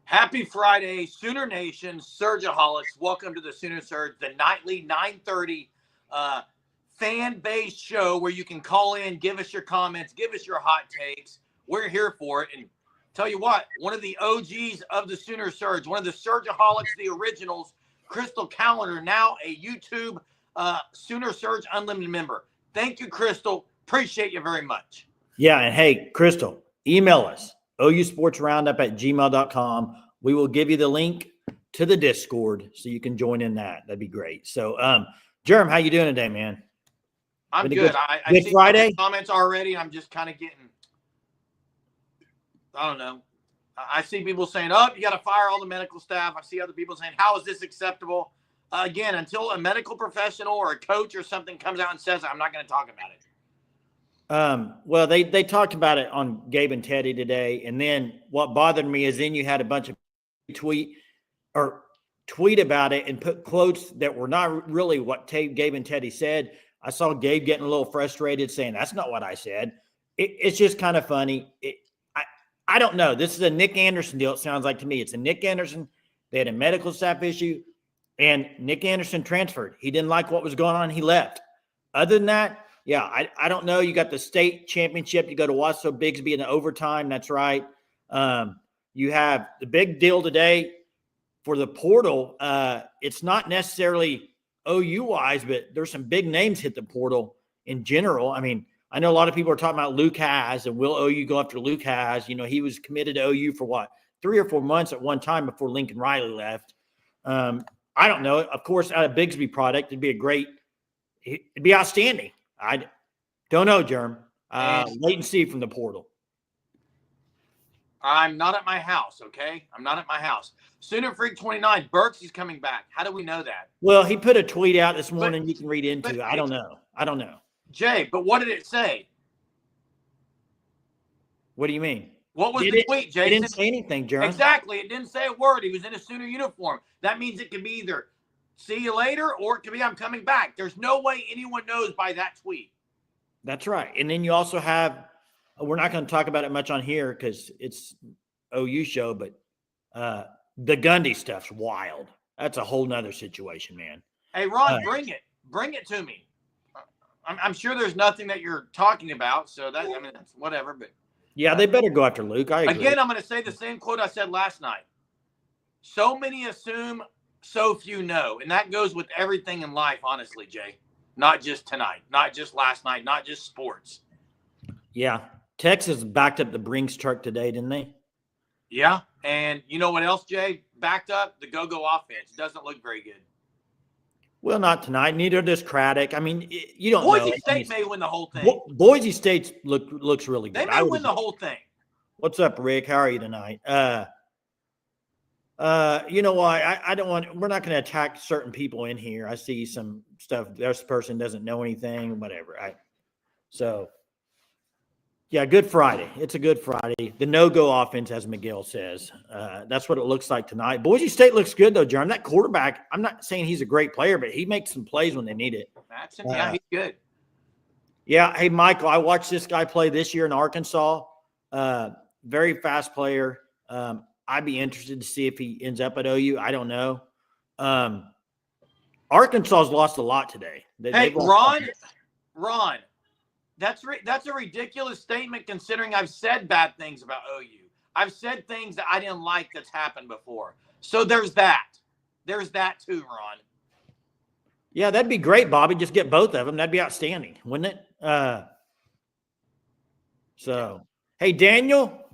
Happy Friday, Sooner Nation, Surgeaholics. Welcome to the Sooner Surge, the nightly 9:30 fan-based show where you can call in, give us your comments, give us your hot takes. We're here for it. And tell you what, one of the OGs of the Sooner Surge, one of the Surgeaholics, the originals, Crystal Calendar, now a YouTube Sooner Surge Unlimited member. Thank you, Crystal. Appreciate you very much. Yeah, and hey, Crystal, email us, ousportsroundup@gmail.com. We will give you the link to the Discord so you can join in that. That'd be great. So, Jerem, how you doing today, man? I'm good. I see Friday comments already. I'm just kind of getting, I don't know. I see people saying, oh, you got to fire all the medical staff. I see other people saying, how is this acceptable? Again, until a medical professional or a coach or something comes out and says it, I'm not going to talk about it. Well, they talked about it on Gabe and Teddy today. And then what bothered me is then you had a bunch of tweet about it and put quotes that were not really what Gabe and Teddy said. I saw Gabe getting a little frustrated saying, that's not what I said. It's just kind of funny. I don't know. This is a Nick Anderson deal. It sounds like to me. It's a Nick Anderson. They had a medical staff issue and Nick Anderson transferred. He didn't like what was going on. He left. Other than that, yeah, I don't know. You got the state championship. You go to Wasso Bigsby in the overtime. That's right. You have the big deal today for the portal. It's not necessarily OU-wise, but there's some big names hit the portal in general. I mean, I know a lot of people are talking about Luke Hasz and will OU go after Luke Hasz. You know, he was committed to OU for 3 or 4 months at one time before Lincoln Riley left. I don't know. Of course, out of Bigsby product, it'd be outstanding. I don't know, Jerm. Wait and see from the portal. I'm not at my house, okay? I'm not at my house. Sooner Freak 29, Burks coming back. How do we know that? Well, he put a tweet out this morning you can read into it. I don't know. Jay, but what did it say? What do you mean? What was the tweet, Jay? It didn't say anything, Jerm. Exactly. It didn't say a word. He was in a Sooner uniform. That means it could be either see you later or it could be I'm coming back. There's no way anyone knows by that tweet. That's right. And then you also have we're not going to talk about it much on here because it's OU show, but the Gundy stuff's wild. That's a whole nother situation, man. Hey, Ron, bring it. Bring it to me. I'm sure there's nothing that you're talking about, so that's whatever. But yeah, they better go after Luke. I agree. Again, I'm going to say the same quote I said last night. So many assume, so few know, and that goes with everything in life, honestly, Jay. Not just tonight, not just last night, not just sports. Yeah. Texas backed up the Brinks truck today, didn't they? Yeah. And you know what else, Jay? Backed up the go-go offense. Doesn't look very good. Well, not tonight. Neither does Craddock. I mean, you don't know. Boise State may win the whole thing. Boise State looks really good. They may win the whole thing. What's up, Rick? How are you tonight? You know why? I don't want – we're not going to attack certain people in here. I see some stuff. This person doesn't know anything, whatever. Yeah, Good Friday. It's a Good Friday. The no-go offense, as Miguel says. That's what it looks like tonight. Boise State looks good, though, Jerm. That quarterback, I'm not saying he's a great player, but he makes some plays when they need it. Yeah, he's good. Yeah. Hey, Michael, I watched this guy play this year in Arkansas. Very fast player. I'd be interested to see if he ends up at OU. I don't know. Arkansas's lost a lot today. Ron. That's a ridiculous statement considering I've said bad things about OU. I've said things that I didn't like that's happened before. So there's that. There's that too, Ron. Yeah, that'd be great, Bobby. Just get both of them. That'd be outstanding, wouldn't it? Hey, Daniel,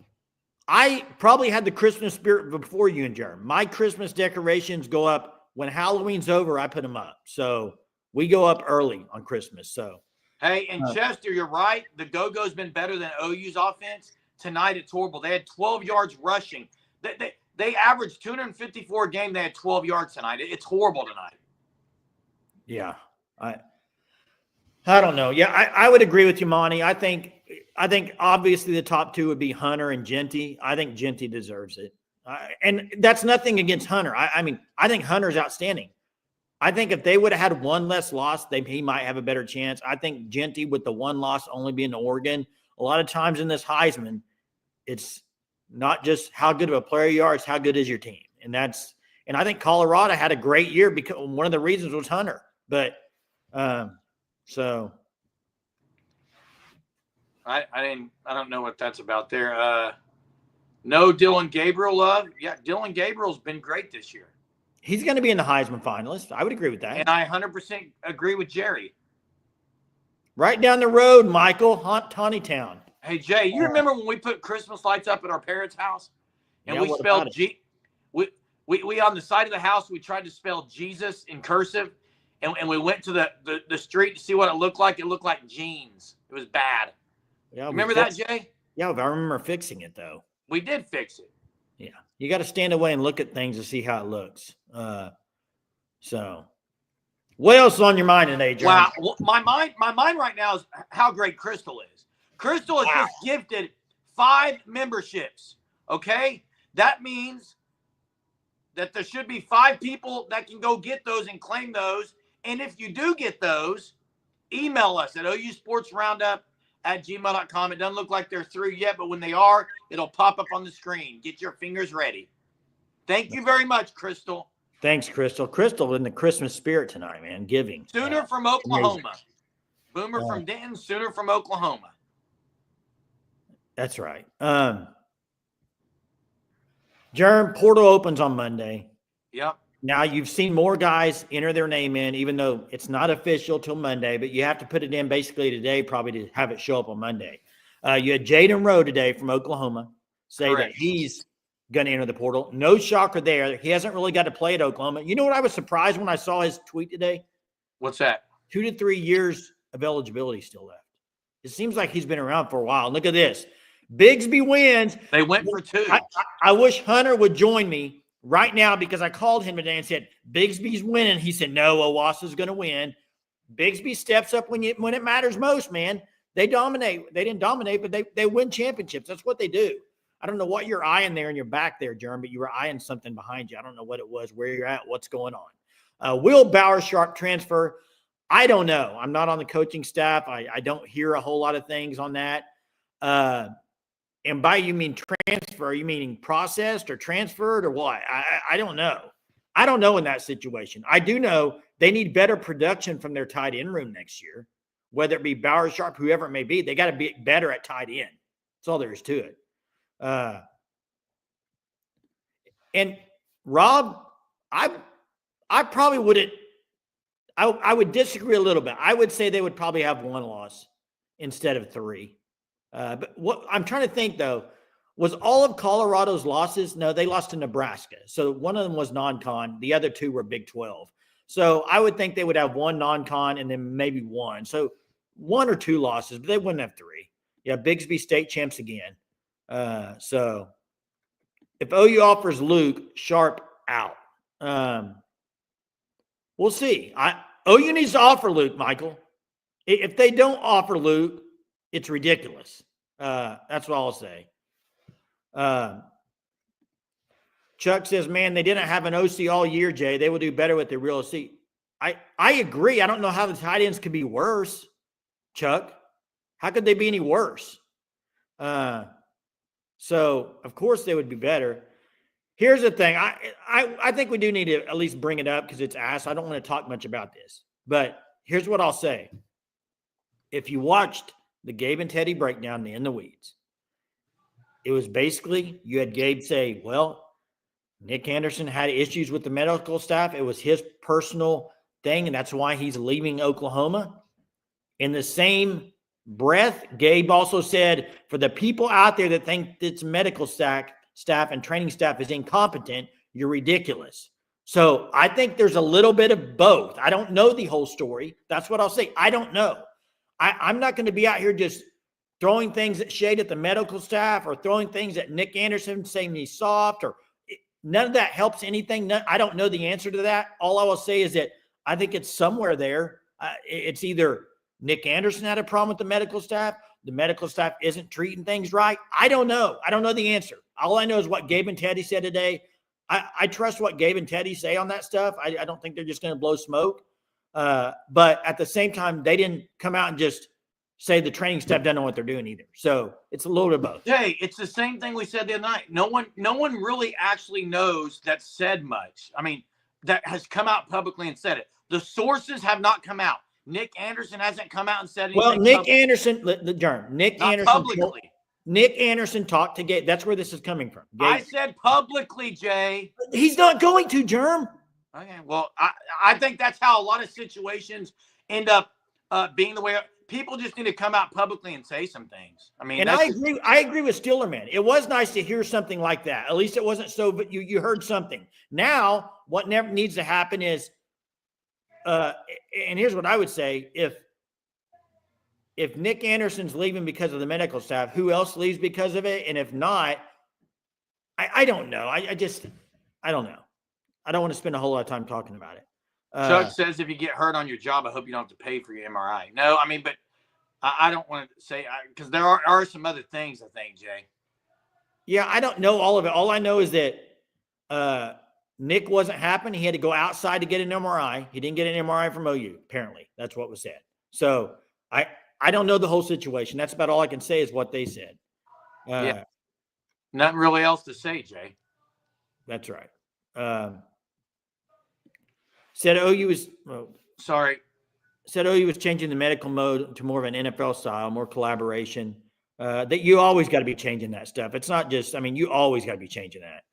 I probably had the Christmas spirit before you and Jeremy. My Christmas decorations go up when Halloween's over. I put them up. So we go up early on Christmas. So. Hey, and Chester, you're right. The go-go's been better than OU's offense. Tonight, it's horrible. They had 12 yards rushing. They averaged 254 a game. They had 12 yards tonight. It's horrible tonight. Yeah. I don't know. Yeah, I would agree with you, Monty. I think obviously the top two would be Hunter and Genty. I think Genty deserves it. And that's nothing against Hunter. I mean, I think Hunter's outstanding. I think if they would have had one less loss, he might have a better chance. I think Genty with the one loss only being to Oregon, a lot of times in this Heisman, it's not just how good of a player you are, it's how good is your team. And I think Colorado had a great year because one of the reasons was Hunter. But so I don't know what that's about there. No Dylan Gabriel love. Yeah, Dylan Gabriel's been great this year. He's going to be in the Heisman finalist. I would agree with that. And I 100% agree with Jerry. Right down the road, Michael, Tawny Town. Hey, Jay, you remember when we put Christmas lights up at our parents' house? And we spelled we on the side of the house, we tried to spell Jesus in cursive. And we went to the street to see what it looked like. It looked like jeans. It was bad. Yeah, remember that, Jay? Yeah, I remember fixing it, though. We did fix it. Yeah. You got to stand away and look at things to see how it looks. So what else is on your mind today, John? Wow. Well, my mind right now is how great Crystal is. Crystal has just gifted 5 memberships. Okay? That means that there should be 5 people that can go get those and claim those. And if you do get those, email us at ousportsroundup@gmail.com. It doesn't look like they're through yet, but when they are, it'll pop up on the screen. Get your fingers ready. Thank you very much, Crystal. Thanks, Crystal. Crystal in the Christmas spirit tonight, man. Giving. Sooner from Oklahoma. Boomer from Denton, Sooner from Oklahoma. That's right. Jerm, portal opens on Monday. Yep. Now, you've seen more guys enter their name in, even though it's not official till Monday, but you have to put it in basically today probably to have it show up on Monday. You had Jaden Rowe today from Oklahoma say Correct. that he's going to enter the portal. No shocker there. He hasn't really got to play at Oklahoma. You know what I was surprised when I saw his tweet today? What's that? 2 to 3 years of eligibility still left. It seems like he's been around for a while. Look at this. Bigsby wins. They went for 2. I wish Hunter would join me right now because I called him today and said, Bigsby's winning. He said, no, Owasa's going to win. Bigsby steps up when it matters most, man. They dominate. They didn't dominate, but they win championships. That's what they do. I don't know what you're eyeing there in your back there, Jerm, but you were eyeing something behind you. I don't know what it was, where you're at, what's going on. Will Bowersharp transfer? I don't know. I'm not on the coaching staff. I don't hear a whole lot of things on that. And by you mean transfer, you meaning processed or transferred or what? I don't know. I don't know in that situation. I do know they need better production from their tight end room next year, whether it be Bowersharp, whoever it may be. They got to be better at tight end. That's all there is to it. And Rob, I probably wouldn't. I would disagree a little bit. I would say they would probably have 1 loss instead of 3. But what I'm trying to think, though, was all of Colorado's losses? No, they lost to Nebraska. So one of them was non-con. The other 2 were Big 12. So I would think they would have 1 non-con and then maybe 1. So 1 or 2 losses, but they wouldn't have 3. Yeah, Bigsby state champs again. So if OU offers Luke, Sharp out. We'll see. OU needs to offer Luke, Michael. If they don't offer Luke, it's ridiculous. That's what I'll say. Chuck says, man, they didn't have an OC all year, Jay. They will do better with the real OC. I agree. I don't know how the tight ends could be worse, Chuck. How could they be any worse? So, of course, they would be better. Here's the thing. I think we do need to at least bring it up because it's asked. I don't want to talk much about this. But here's what I'll say. If you watched the Gabe and Teddy breakdown in the weeds, it was basically you had Gabe say, well, Nick Anderson had issues with the medical staff. It was his personal thing, and that's why he's leaving Oklahoma. In the same breath, Gabe also said, for the people out there that think this medical staff and training staff is incompetent, you're ridiculous. So I think there's a little bit of both. I don't know the whole story. That's what I'll say. I don't know. I'm not going to be out here just throwing things at shade at the medical staff or throwing things at Nick Anderson saying he's soft or none of that helps anything. I don't know the answer to that. All I will say is that I think it's somewhere there. It's either Nick Anderson had a problem with the medical staff isn't treating things right. I don't know. I don't know the answer. All I know is what Gabe and Teddy said today. I trust what Gabe and Teddy say on that stuff. I don't think they're just going to blow smoke. But at the same time, they didn't come out and just say the training staff doesn't know what they're doing either. So it's a little bit of both. Jay, it's the same thing we said the other night. No one really actually knows that said much. I mean, that has come out publicly and said it. The sources have not come out. Nick Anderson hasn't come out and said anything. Well, Nick Anderson, Nick not Anderson, publicly. Nick Anderson talked to Gabe. That's where this is coming from. Gabe. I said publicly, Jay. He's not going to, Germ. Okay, well, I think that's how a lot of situations end up being the way. People just need to come out publicly and say some things. I mean, and I agree with Steelerman. It was nice to hear something like that. At least it wasn't so, but you heard something. Now, what never needs to happen is, and here's what I would say: if Nick Anderson's leaving because of the medical staff, who else leaves because of it? And if not, I don't know. I don't know. I don't want to spend a whole lot of time talking about it. Chuck says if you get hurt on your job, I hope you don't have to pay for your MRI. No, I mean, but I don't want to say because there are some other things, I think, Jay. Yeah, I don't know all of it. All I know is that Nick wasn't happy. He had to go outside to get an MRI. He didn't get an MRI from OU, apparently. That's what was said. So I don't know the whole situation. That's about all I can say is what they said. Yeah. Nothing really else to say, Jay. That's right. Said OU was Said OU was changing the medical mode to more of an NFL style, more collaboration. That you always got to be changing that stuff. It's not just, I mean, you always got to be changing that.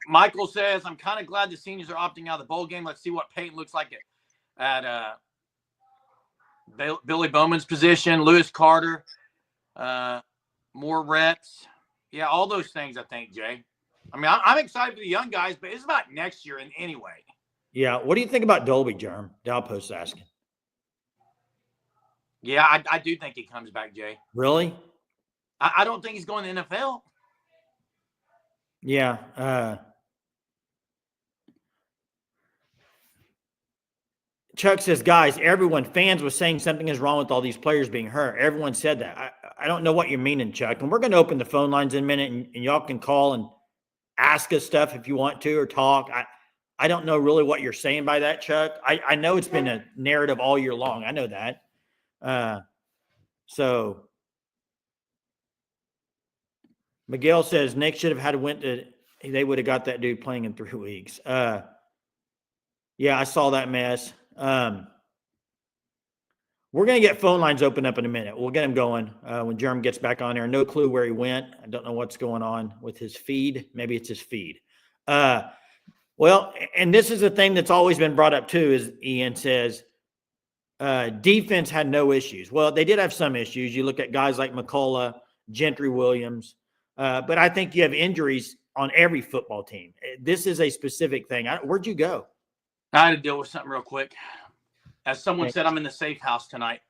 Michael says, I'm kind of glad the seniors are opting out of the bowl game. Let's see what Peyton looks like at Billy Bowman's position, Lewis Carter, more reps. Yeah, all those things, I think, Jay. I mean, I'm excited for the young guys, but it's about next year in any way. Yeah. What do you think about Dolby, Germ? Dalpo's asking. Yeah, I do think he comes back, Jay. Really? I don't think he's going to the NFL. Yeah. Chuck says, guys, fans was saying something is wrong with all these players being hurt. Everyone said that. I don't know what you're meaning, Chuck. And we're going to open the phone lines in a minute, and y'all can call and ask us stuff if you want to or talk. I don't know really what you're saying by that, Chuck. I know it's been a narrative all year long. I know that. So Miguel says Nick should have they would have got that dude playing in 3 weeks. Yeah, I saw that mess. We're going to get phone lines open up in a minute. We'll get them going when Jerm gets back on there. No clue where he went. I don't know what's going on with his feed. Maybe it's his feed. Well, and this is a thing that's always been brought up too, is Ian says defense had no issues. Well, they did have some issues. You look at guys like McCullough, Gentry Williams, but I think you have injuries on every football team. This is a specific thing. Where'd you go? I had to deal with something real quick. As someone said, I'm in the safe house tonight.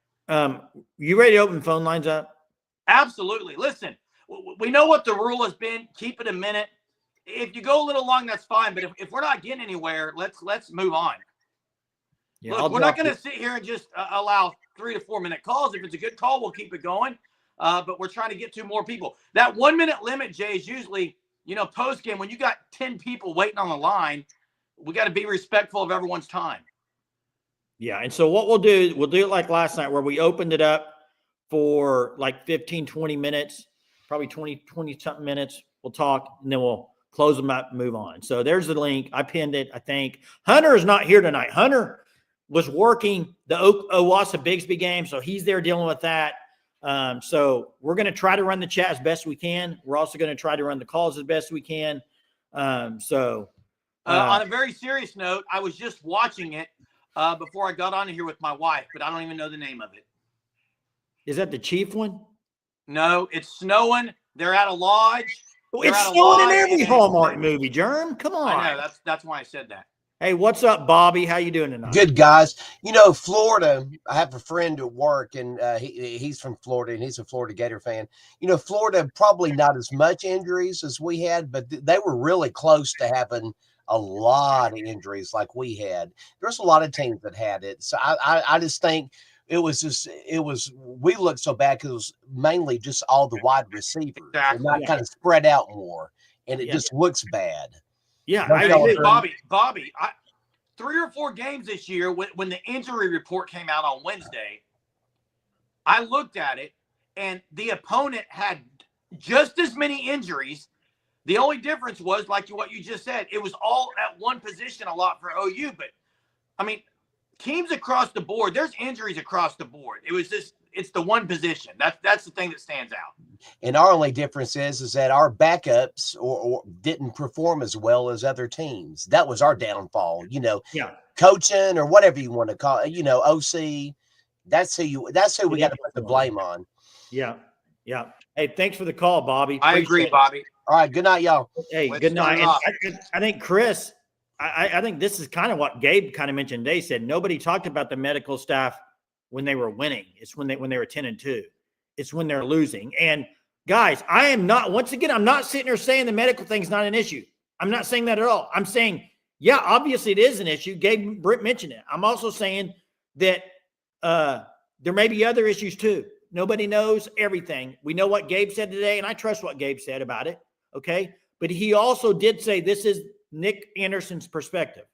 You ready to open phone lines up? Absolutely. Listen, we know what the rule has been. Keep it a minute. If you go a little long, that's fine. But if we're not getting anywhere, let's move on. Yeah, look, we're not going to sit here and just allow 3 to 4 minute calls. If it's a good call, we'll keep it going. But we're trying to get to more people. That 1 minute limit, Jay, is usually, post game when you got 10 people waiting on the line. We got to be respectful of everyone's time. Yeah, and so what we'll do it like last night where we opened it up for like 15, 20 minutes, probably 20-something minutes. We'll talk, and then we'll close them up and move on. So there's the link. I pinned it, I think. Hunter is not here tonight. Hunter was working the Owasso Bigsby game, so he's there dealing with that. So we're going to try to run the chat as best we can. We're also going to try to run the calls as best we can. On a very serious note, I was just watching it before I got on here with my wife, but I don't even know the name of it. Is that the Chief one? No, it's snowing. They're at a lodge. It's snowing in every Hallmark movie, Germ. Come on. I know. That's why I said that. Hey, what's up, Bobby? How you doing tonight? Good, guys. Florida, I have a friend at work, and he's from Florida, and he's a Florida Gator fan. Florida, probably not as much injuries as we had, but they were really close to having a lot of injuries like we had. There's a lot of teams that had it. So I just think we looked so bad because it was mainly just all the wide receivers. Exactly. And not kind of spread out more, and it just looks bad. Yeah, Bobby, 3 or 4 games this year when the injury report came out on Wednesday, I looked at it, and the opponent had just as many injuries. The only difference was, like what you just said, it was all at one position a lot for OU. But, I mean, teams across the board, there's injuries across the board. It's the one position. That's the thing that stands out. And our only difference is that our backups or didn't perform as well as other teams. That was our downfall. Yeah. Coaching or whatever you want to call it. OC. That's who we got to put the blame on. Yeah. Yeah. Hey, thanks for the call, Bobby. I agree, Bobby. All right. Good night, y'all. Hey, good night. And I think Chris, I think this is kind of what Gabe kind of mentioned. They said nobody talked about the medical staff when they were winning. It's when they were 10-2. It's when they're losing. And guys, I'm not sitting here saying the medical thing's not an issue. I'm not saying that at all. I'm saying, yeah, obviously it is an issue. Gabe Britt mentioned it. I'm also saying that there may be other issues too. Nobody knows everything. We know what Gabe said today, and I trust what Gabe said about it. Okay. But he also did say this is Nick Anderson's perspective.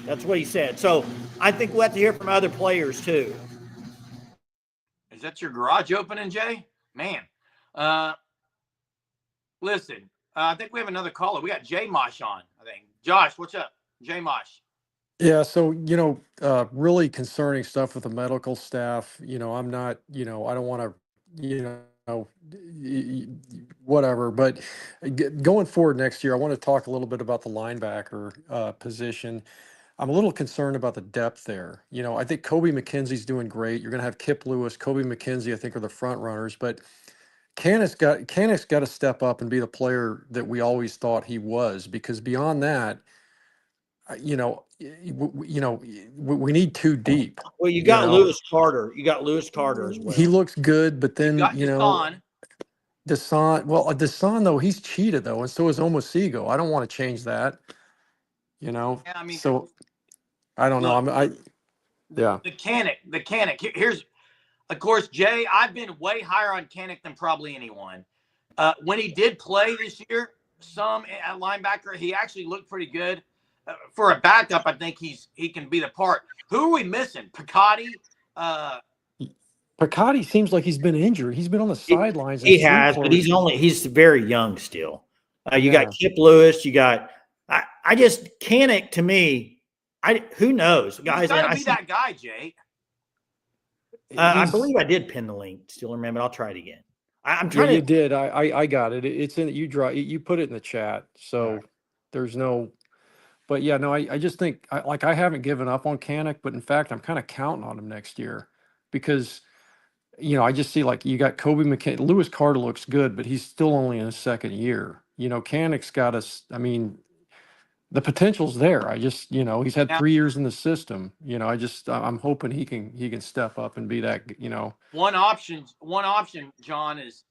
That's what he said. So I think we'll have to hear from other players too. Is that your garage opening, Jay? Man. Listen, I think we have another caller. We got Jay Mosh on, I think. Josh, what's up? Jay Mosh. Yeah, so, really concerning stuff with the medical staff. I'm not, I don't want to, whatever. But going forward next year, I want to talk a little bit about the linebacker position. I'm a little concerned about the depth there. I think Kobe McKenzie's doing great. You're going to have Kip Lewis, Kobe McKenzie, I think are the front runners. But Canick's got to step up and be the player that we always thought he was, because beyond that, we need two deep. Well, you got Lewis Carter. You got Lewis Carter as well. He looks good, but then Deshaun. Deshaun though, he's cheated though, and so is Omosigo. I don't want to change that. Yeah, I mean, so I don't know. Yeah. The Canick. Here's, of course, Jay. I've been way higher on Canick than probably anyone. When he did play this year, some at linebacker, he actually looked pretty good. For a backup, I think he can be the part. Who are we missing? Picotti? Picotti seems like he's been injured. He's been on the sidelines. He has, but he's very young still. You got Kip Lewis. You got Canick. To me, who knows, guys? He's got to be that guy, Jay. I believe I did pin the link. Still remember. I'll try it again. I'm trying. You did. I got it. It's in. You put it in the chat. So there's no. But yeah, no, I just think I haven't given up on Canick, but in fact, I'm kind of counting on him next year because, I just see like you got Kobe McKenzie, Lewis Carter looks good, but he's still only in his second year. Canick's got us. I mean, the potential's there. I just, he's had 3 years in the system. I'm hoping he can step up and be that. One option, John, is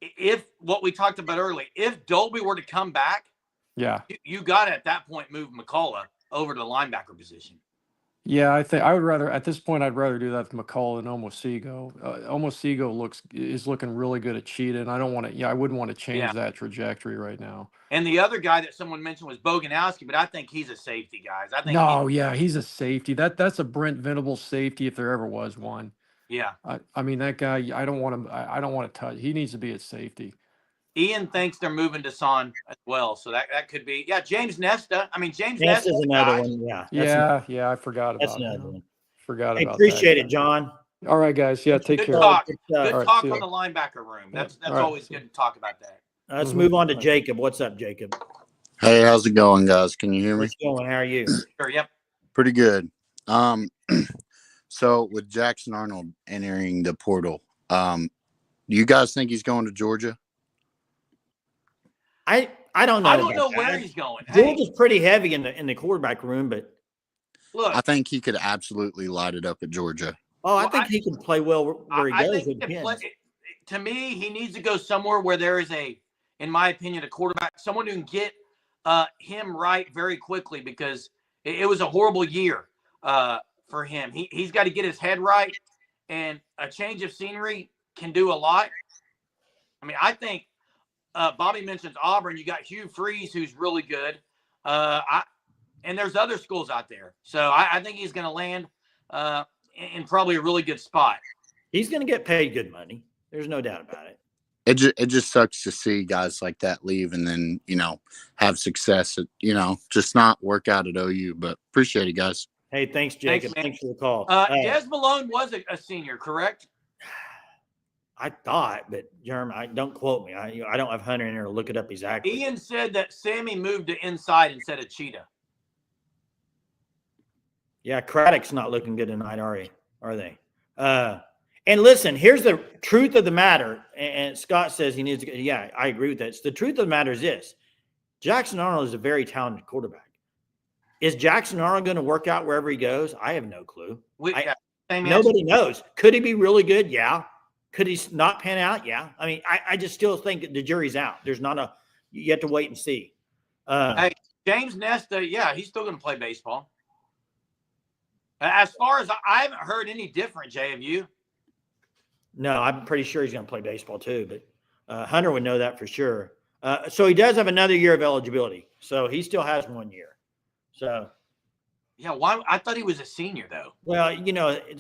if what we talked about earlier, if Dolby were to come back. Yeah, you got to at that point move McCullough over to the linebacker position. Yeah, I think I would rather at this point I'd rather do that with McCullough than Omosigo. Omosigo is looking really good at Cheetah, and I don't want to. Yeah, I wouldn't want to change that trajectory right now. And the other guy that someone mentioned was Boganowski, but I think he's a safety, guys. I think he's a safety. That's a Brent Venables safety if there ever was one. Yeah, I mean that guy. I don't want him. I don't want to touch. He needs to be at safety. Ian thinks they're moving to Son as well, so that could be. Yeah, James Nesta. I mean, James Nesta is another one. Yeah, I forgot about that's another one. Forgot about appreciate that. it, John. All right, guys. Yeah, take care. Good talk on the linebacker room. That's always good to talk about that. Let's move on to Jacob. What's up, Jacob? Hey, how's it going, guys? Can you hear me? What's going? How are you? Sure. Yep. Pretty good. So with Jackson Arnold entering the portal, do you guys think he's going to Georgia? I don't know. I don't know where he's going. Georgia's pretty heavy in the quarterback room, but look, I think he could absolutely light it up at Georgia. I think he can play well where he goes. To me, he needs to go somewhere where there is in my opinion, a quarterback, someone who can get him right very quickly, because it was a horrible year for him. He's got to get his head right, and a change of scenery can do a lot. I mean, I think Bobby mentions Auburn. You got Hugh Freeze, who's really good. And there's other schools out there. So I think he's going to land in probably a really good spot. He's going to get paid good money. There's no doubt about it. It just sucks to see guys like that leave and then, have success at, just not work out at OU. But appreciate it, guys. Hey, thanks, Jacob. Thanks for the call. Des Malone was a senior, correct? I thought, but Jeremy, don't quote me. I don't have Hunter in here to look it up exactly. Ian said that Sammy moved to inside instead of Cheetah. Yeah, Craddock's not looking good tonight, are they? And listen, here's the truth of the matter. And Scott says he needs to. Yeah, I agree with that. The truth of the matter is this: Jackson Arnold is a very talented quarterback. Is Jackson Arnold going to work out wherever he goes? I have no clue. Nobody knows. Could he be really good? Yeah. Could he not pan out? Yeah. I mean, I just still think that the jury's out. There's not you have to wait and see. Hey, James Nesta, yeah, he's still going to play baseball. As far as I haven't heard any different, Jay, have you? No, I'm pretty sure he's going to play baseball too, but Hunter would know that for sure. So he does have another year of eligibility. So he still has 1 year. So. Yeah, why? I thought he was a senior, though. Well,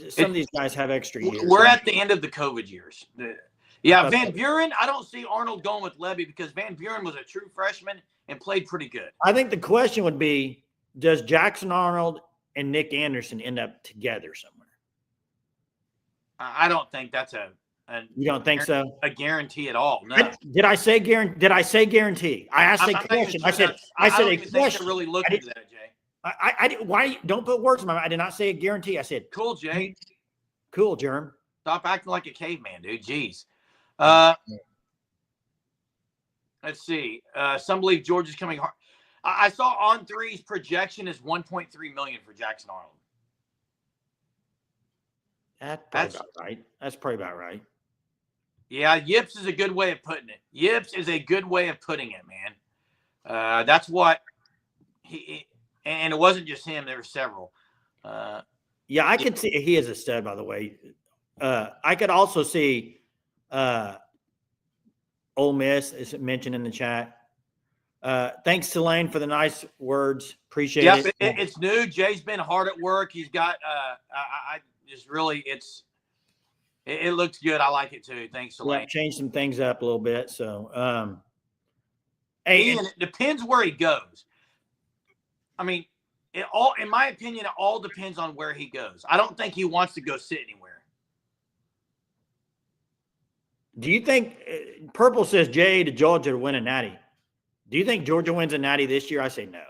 some of these guys have extra years. We're at the end of the COVID years. Van Buren, I don't see Arnold going with Levy because Van Buren was a true freshman and played pretty good. I think the question would be, does Jackson Arnold and Nick Anderson end up together somewhere? I don't think that's you don't think so? A guarantee at all. No. Did I say guarantee? I asked a question. I said a question. Really look into that, Jay. Why don't put words in my mouth? I did not say a guarantee. I said cool, Jay. Cool, Germ. Stop acting like a caveman, dude. Jeez. Let's see. Some believe Georgia's coming hard. I saw On3's projection is $1.3 million for Jackson Arnold. That's about right. That's probably about right. Yeah, Yips is a good way of putting it. Yips is a good way of putting it, man. That's what he. And it wasn't just him. There were several. Yeah, I could see he is a stud, by the way. I could also see Ole Miss is mentioned in the chat. Thanks, Tulane, for the nice words. Appreciate it. It's new. Jay's been hard at work. He's got I just really it looks good. I like it too. Thanks, Tulane. Yeah, change some things up a little bit. So Ian, it depends where he goes. I mean, in my opinion, it all depends on where he goes. I don't think he wants to go sit anywhere. Do you think Purple says Jay to Georgia to win a natty? Do you think Georgia wins a natty this year? I say no.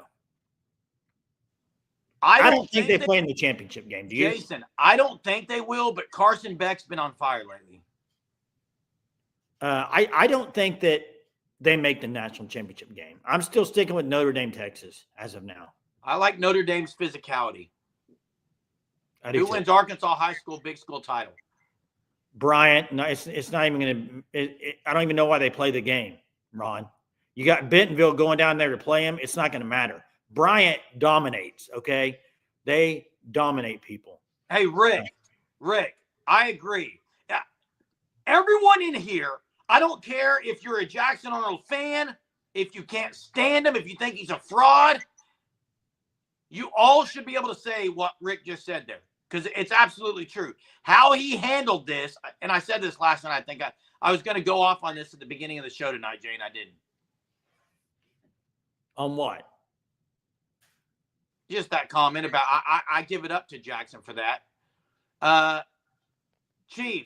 I don't think they play in the championship game. Do you? Jason, I don't think they will, but Carson Beck's been on fire lately. I don't think that they make the national championship game. I'm still sticking with Notre Dame, Texas, as of now. I like Notre Dame's physicality. Who wins Arkansas high school big school title? Bryant. No, it's not even going to – I don't even know why they play the game, Ron. You got Bentonville going down there to play him. It's not going to matter. Bryant dominates, okay? They dominate people. Hey, Rick, I agree. Everyone in here, I don't care if you're a Jackson Arnold fan, if you can't stand him, if you think he's a fraud, you all should be able to say what Rick just said there because it's absolutely true. How he handled this, and I said this last night, I think I was going to go off on this at the beginning of the show tonight, Jay, and I didn't. On what? Just that comment about I give it up to Jackson for that. Chief,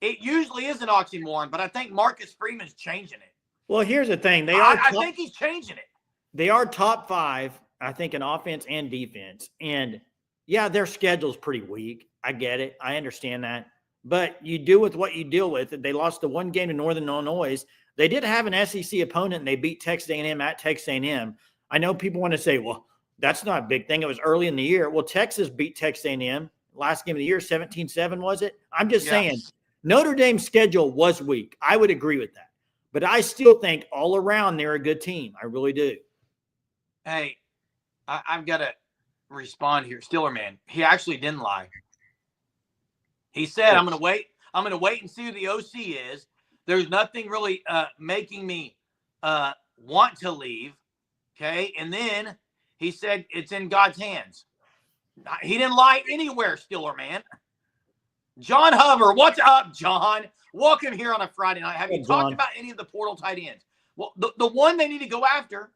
it usually is an oxymoron, but I think Marcus Freeman's changing it. Well, here's the thing. I think he's changing it. They are top 5, I think, in offense and defense. And, yeah, their schedule's pretty weak. I get it. I understand that. But you deal with what you deal with. They lost the one game to Northern Illinois. They did have an SEC opponent, and they beat Texas A&M at Texas A&M. I know people want to say, well, that's not a big thing. It was early in the year. Well, Texas beat Texas A&M last game of the year, 17-7, was it? I'm just saying Notre Dame's schedule was weak. I would agree with that. But I still think all around they're a good team. I really do. Hey, I've got to respond here. Steeler man, he actually didn't lie. He said, I'm going to wait. I'm going to wait and see who the OC is. There's nothing really making me want to leave. Okay. And then he said it's in God's hands. He didn't lie anywhere, Steeler man. John Hover, what's up, John? Welcome here on a Friday night. Have you Hey, talked John. about any of the portal tight ends? Well, the one they need to go after.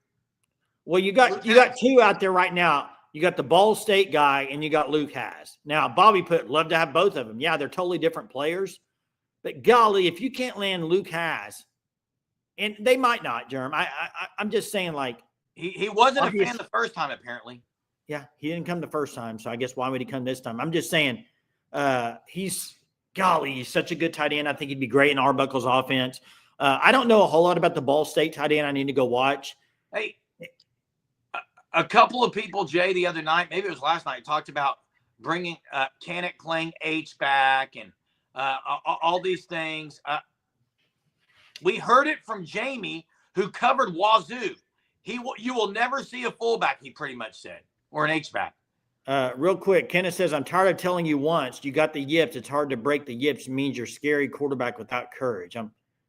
Well, you got two out there right now. You got the Ball State guy and you got Luke Haas. Now, Bobby love to have both of them. Yeah, they're totally different players. But golly, if you can't land Luke Haas, and they might not, Jerm. I'm just saying, like, he wasn't a fan the first time, apparently. Yeah, he didn't come the first time, so I guess why would he come this time? I'm just saying, he's such a good tight end. I think he'd be great in Arbuckle's offense. I don't know a whole lot about the Ball State tight end. I need to go watch. Hey, a couple of people, Jay, the other night, maybe it was last night, talked about bringing Canuck Kling H back and all these things. We heard it from Jamie, who covered Wazoo. You will never see a fullback, he pretty much said, or an H-back. Real quick, Kenneth says, I'm tired of telling you once you got the yips. It's hard to break the yips. It means you're scary quarterback without courage.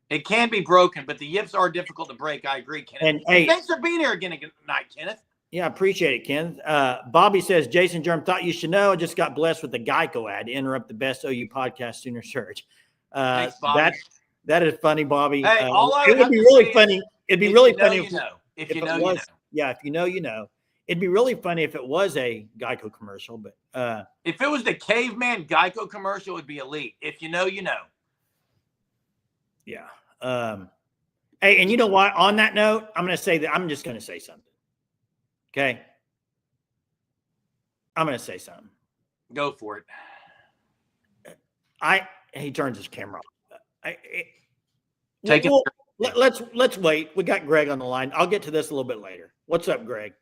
It can be broken, but the yips are difficult to break. I agree, Kenneth. And hey, thanks for being here again tonight, Kenneth. Yeah, I appreciate it, Ken. Bobby says, Jason Germ, thought you should know. I just got blessed with the Geico ad to interrupt the best OU podcast, Sooner Surge. Thanks, Bobby. That is funny, Bobby. Hey, it would be really funny. It'd be really funny if you know. If you know, you know. Yeah, if you know, you know. It'd be really funny if it was a Geico commercial, but if it was the Caveman Geico commercial, it would be elite. If you know, you know. Yeah. Hey, and you know what? On that note, I'm just going to say something. Okay. I'm going to say something. Go for it. He turns his camera off. Let's wait. We got Greg on the line. I'll get to this a little bit later. What's up, Greg?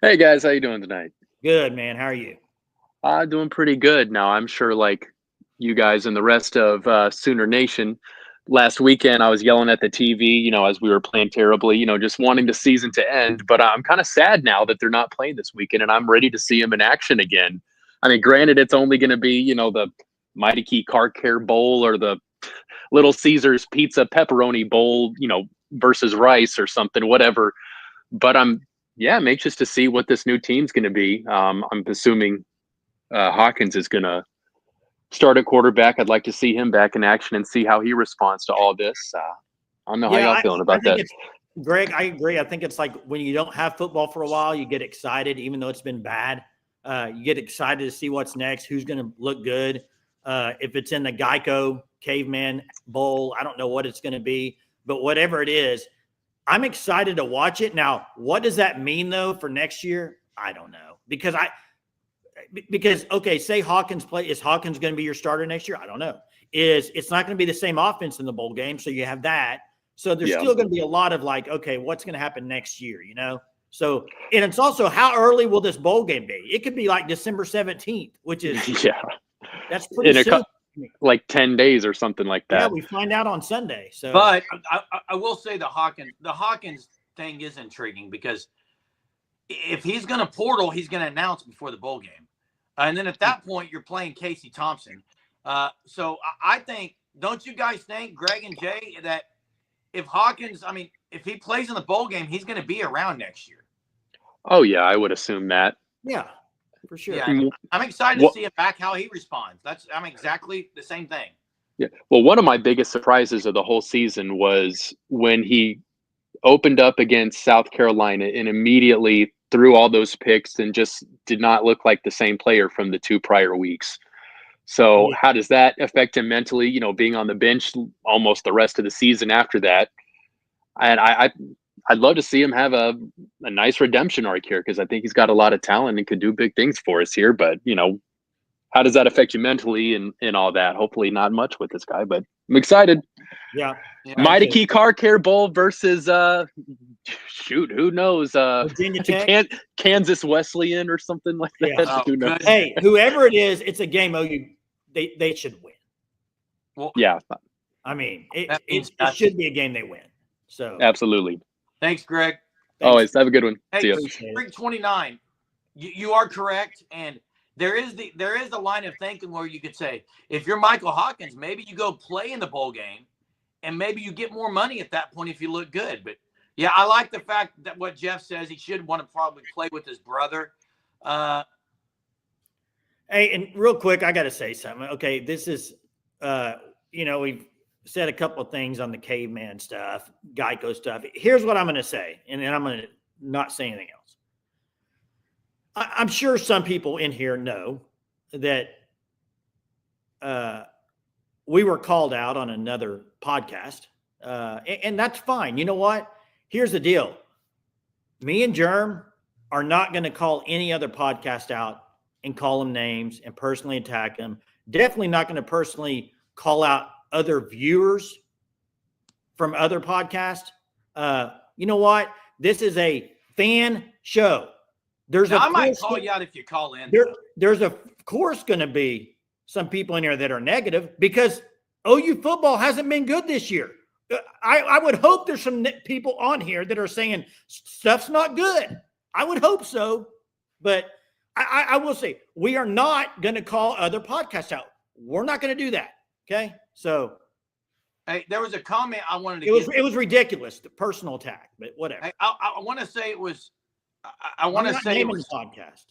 Hey guys, how you doing tonight? Good, man. How are you? Doing pretty good. Now, I'm sure like you guys and the rest of Sooner Nation, last weekend I was yelling at the TV, as we were playing terribly, just wanting the season to end. But I'm kind of sad now that they're not playing this weekend, and I'm ready to see them in action again. I mean, granted, it's only going to be, the Mighty Key Car Care Bowl or the Little Caesars Pizza Pepperoni Bowl, versus Rice or something, whatever. But I'm anxious to see what this new team's going to be. I'm assuming Hawkins is going to start at quarterback. I'd like to see him back in action and see how he responds to all this. I don't know how y'all feeling about that. Greg, I agree. I think it's like when you don't have football for a while, you get excited, even though it's been bad. You get excited to see what's next, who's going to look good. If it's in the Geico Caveman Bowl, I don't know what it's going to be, but whatever it is, I'm excited to watch it. Now, what does that mean though for next year? I don't know because okay, say Hawkins is Hawkins going to be your starter next year? I don't know. It's not going to be the same offense in the bowl game, so you have that. So there's still going to be a lot of like, okay, what's going to happen next year? So and it's also how early will this bowl game be? It could be like December 17th, which is that's pretty soon. Like 10 days or something like that. Yeah, we find out on Sunday. So, but I will say the Hawkins thing is intriguing because if he's going to portal, he's going to announce before the bowl game, and then at that point you're playing Casey Thompson. So I think, don't you guys think, Greg and Jay, that if Hawkins, if he plays in the bowl game, he's going to be around next year? Oh yeah, I would assume that. Yeah. For sure. Yeah, I'm excited to see him back, how he responds. I'm exactly the same thing. Yeah. Well, one of my biggest surprises of the whole season was when he opened up against South Carolina and immediately threw all those picks and just did not look like the same player from the 2 prior weeks. So how does that affect him mentally, being on the bench almost the rest of the season after that? And I'd love to see him have a nice redemption arc here because I think he's got a lot of talent and could do big things for us here. But, how does that affect you mentally and all that? Hopefully not much with this guy, but I'm excited. Yeah. Mighty Key Car Care Bowl versus, who knows? Virginia Tech? Kansas Wesleyan or something like that. Yeah. Who knows? Hey, whoever it is, it's a game they should win. Well, yeah. It should be a game they win. So absolutely. Thanks, Greg. Always have a good one. Hey, see ya. Freak 29. You are correct, and there is the line of thinking where you could say, if you're Michael Hawkins, maybe you go play in the bowl game, and maybe you get more money at that point if you look good. But yeah, I like the fact that what Jeff says, he should want to probably play with his brother. Hey, and real quick, I got to say something. Okay, this is, we've said a couple of things on the caveman stuff, Geico stuff. Here's what I'm going to say, and then I'm going to not say anything else. I'm sure some people in here know that we were called out on another podcast, and that's fine. You know what? Here's the deal. Me and Germ are not going to call any other podcast out and call them names and personally attack them. Definitely not going to personally call out other viewers from other podcasts. You know what? This is a fan show. I might call you out if you call in. There's of course going to be some people in here that are negative because OU football hasn't been good this year. I would hope there's some people on here that are saying stuff's not good. I would hope so, but I will say we are not going to call other podcasts out. We're not going to do that. Okay, so hey, there was a comment I wanted to. It was ridiculous, the personal attack, but whatever. Hey, I want to say it was. I want to say it was podcast.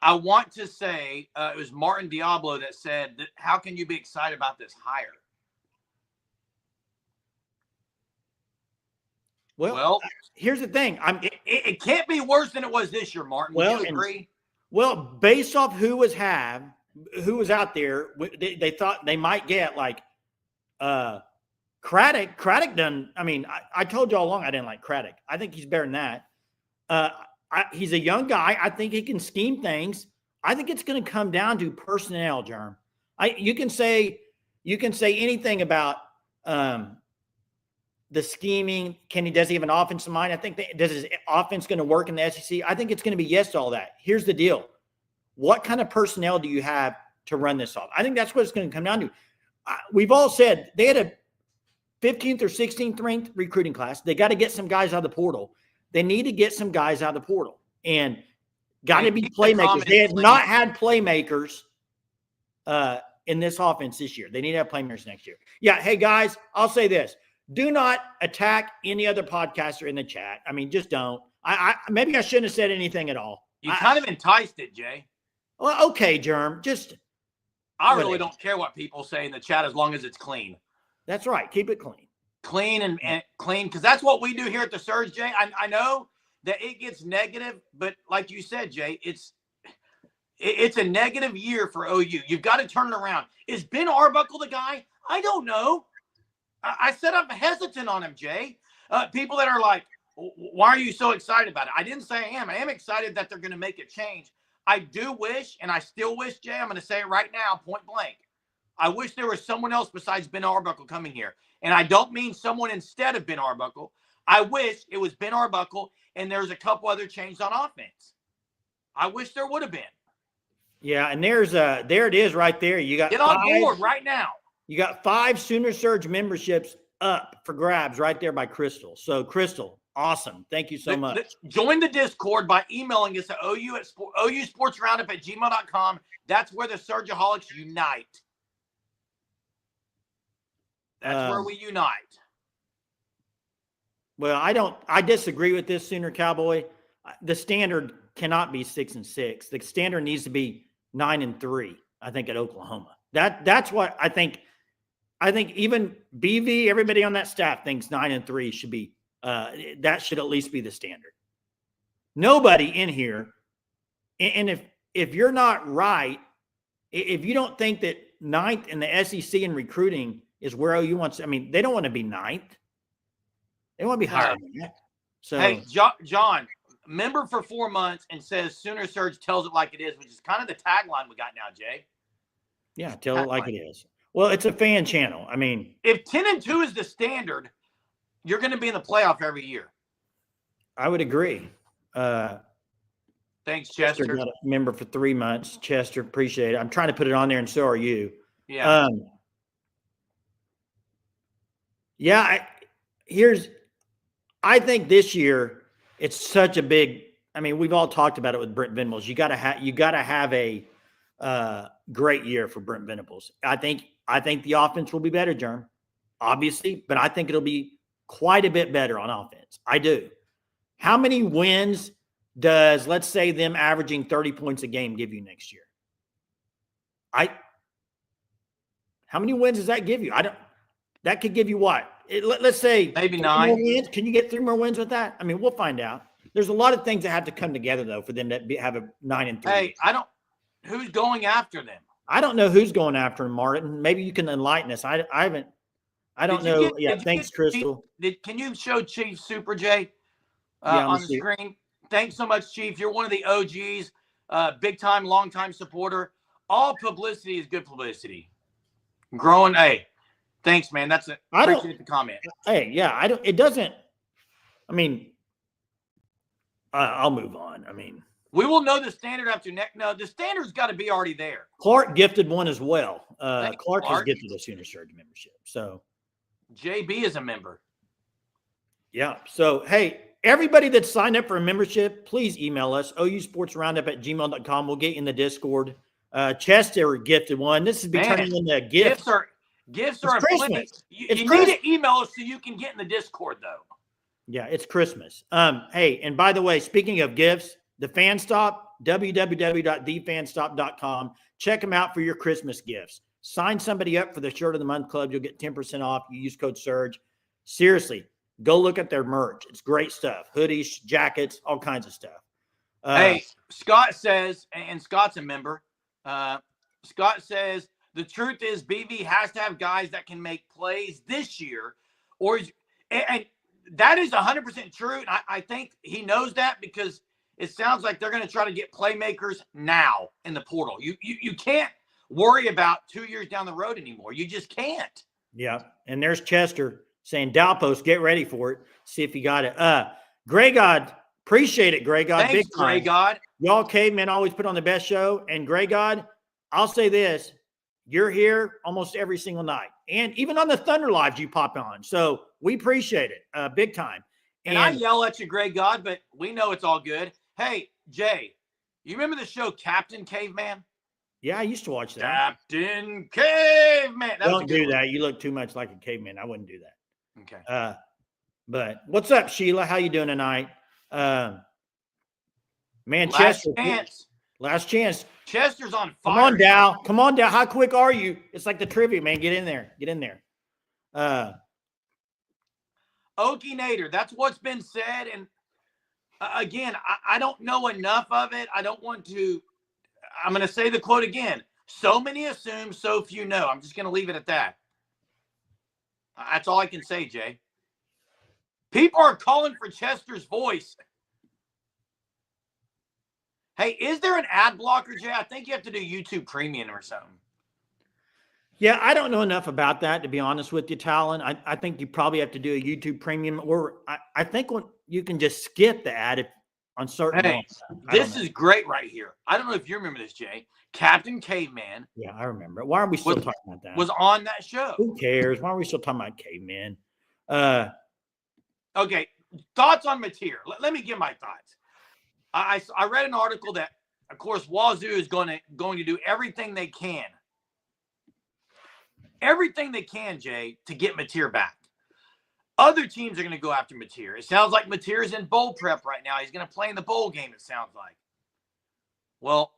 I want to say it was Martin Diablo that said, that, "How can you be excited about this hire?" Well, here's the thing. It can't be worse than it was this year, Martin. Would you agree? Well, based off who was out there, they thought they might get like Craddock. Craddock done. I mean, I told you all along I didn't like Craddock. I think he's better than that. He's a young guy. I think he can scheme things. I think it's going to come down to personnel, Germ. You can say anything about the scheming. Does he have an offensive mind? I think does his offense going to work in the SEC? I think it's going to be yes to all that. Here's the deal. What kind of personnel do you have to run this off? I think that's what it's going to come down to. We've all said they had a 15th or 16th ranked recruiting class. They got to get some guys out of the portal. They need to get some guys out of the portal and got to be playmakers. They have not had playmakers in this offense this year. They need to have playmakers next year. Yeah. Hey guys, I'll say this. Do not attack any other podcaster in the chat. I mean, just don't. Maybe I shouldn't have said anything at all. You kind of enticed it, Jay. Well, okay, Germ. I really don't care what people say in the chat as long as it's clean. That's right. Keep it clean. Clean and clean, because that's what we do here at the Surge, Jay. I know that it gets negative, but like you said, Jay, it's a negative year for OU. You've got to turn it around. Is Ben Arbuckle the guy? I don't know. I said I'm hesitant on him, Jay. People that are like, why are you so excited about it? I didn't say I am. I am excited that they're going to make a change. I do wish, and I still wish, Jay, I'm going to say it right now, point blank. I wish there was someone else besides Ben Arbuckle coming here. And I don't mean someone instead of Ben Arbuckle. I wish it was Ben Arbuckle and there's a couple other changes on offense. I wish there would have been. Yeah, and there it is right there. You got get on board right now. You got 5 Sooner Surge memberships up for grabs right there by Crystal. So Crystal, awesome. Thank you so much. Join the Discord by emailing us at ousportsroundup@gmail.com. That's where the Surgeaholics unite. That's where we unite. Well, I disagree with this, Sooner Cowboy. The standard cannot be 6-6. The standard needs to be 9-3, I think, at Oklahoma. That's what I think. I think even BV, everybody on that staff thinks 9-3 should be, that should at least be the standard. Nobody in here, and if you're not right, if you don't think that 9th in the SEC in recruiting is where OU wants, I mean, they don't want to be 9th. They want to be higher than that. So, hey, John, member for 4 months and says Sooner Surge tells it like it is, which is kind of the tagline we got now, Jay. Yeah, tell it like it is. Well, it's a fan channel. I mean, if 10-2 is the standard, you're going to be in the playoff every year. I would agree. Thanks, Chester. Got a member for 3 months. Chester, appreciate it. I'm trying to put it on there, and so are you. Yeah. I think this year it's such a big. I mean, we've all talked about it with Brent Venables. You got to have a great year for Brent Venables. I think the offense will be better, Jerm, obviously, but I think it'll be quite a bit better on offense. I do. How many wins does, let's say, them averaging 30 points a game give you next year? How many wins does that give you? That could give you what? Let's say Maybe 3 9 more wins. Can you get 3 more wins with that? I mean, we'll find out. There's a lot of things that have to come together though for them to have a 9-3. Hey, who's going after them? I don't know who's going after him, Martin. Maybe you can enlighten us. I don't know. Thanks, Crystal. Can you show Chief Super J on the screen? Thanks so much, Chief. You're one of the OGs, big time, long time supporter. All publicity is good publicity. Growing, hey, thanks, man. That's it. Appreciate the comment. Hey, yeah, it doesn't. I mean, I'll move on. I mean, we will know the standard after next. No, the standard's got to be already there. Clark gifted one as well. Clark has gifted a Sooner Surge membership. So JB is a member. Yeah. So, hey, everybody that's signed up for a membership, please email us, ousportsroundup@gmail.com. We'll get you in the Discord. Chester gifted one. This is turning into gifts. Gifts are Christmas. You need to email us so you can get in the Discord, though. Yeah, it's Christmas. Hey, and by the way, speaking of gifts, the Fan Stop, www.thefanstop.com. Check them out for your Christmas gifts. Sign somebody up for the Shirt of the Month Club. You'll get 10% off. You use code SURGE. Seriously, go look at their merch. It's great stuff. Hoodies, jackets, all kinds of stuff. Hey, Scott says, and Scott's a member, Scott says, the truth is BV has to have guys that can make plays this year. And that is 100% true. And I think he knows that because it sounds like they're going to try to get playmakers now in the portal. You can't worry about 2 years down the road anymore. You just can't. Yeah. And there's Chester saying, Dalpost, get ready for it. See if you got it. Gray God, appreciate it, Gray God. Thanks, big time. Gray God. Y'all cavemen always put on the best show. And Gray God, I'll say this. You're here almost every single night. And even on the Thunder Lives, you pop on. So we appreciate it big time. And I yell at you, Gray God, but we know it's all good. Hey, Jay, you remember the show Captain Caveman? Yeah, I used to watch that. Captain Caveman. Don't do that. You look too much like a caveman. I wouldn't do that. Okay. But what's up, Sheila? How you doing tonight? Man, Last Chester. chance. Last chance. Chester's on fire. Come on, Dow. Come on, Dow. How quick are you? It's like the trivia, man. Get in there. Get in there. Okie Nader. That's what's been said. And again, I don't know enough of it. I don't want to. I'm going to say the quote again. So many assume, so few know. I'm just going to leave it at that. That's all I can say, Jay. People are calling for Chester's voice. Hey, is there an ad blocker, Jay? I think you have to do YouTube Premium or something. Yeah, I don't know enough about that, to be honest with you, Talon. I think you probably have to do a YouTube Premium, or I think you can just skip the ad on certain. Hey, this is great right here. I don't know if you remember this, Jay. Captain Caveman. Yeah, I remember. Why are we still talking about that? Was on that show. Who cares? Why are we still talking about Caveman? Okay, thoughts on Mateer. Let me give my thoughts. I read an article that, of course, Wazoo is going to do everything they can. Everything they can, Jay, to get Mateer back. Other teams are going to go after Mateer. It sounds like Mateer is in bowl prep right now. He's going to play in the bowl game, it sounds like. Well,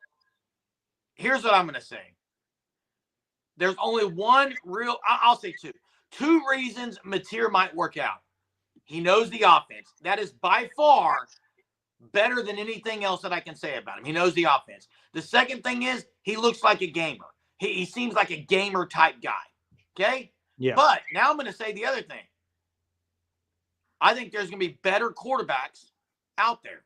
here's what I'm going to say. There's only one real, I'll say two. 2 reasons Mateer might work out. He knows the offense. That is by far better than anything else that I can say about him. He knows the offense. The second thing is he looks like a gamer. He seems like a gamer type guy. Okay? Yeah. But now I'm going to say the other thing. I think there's going to be better quarterbacks out there.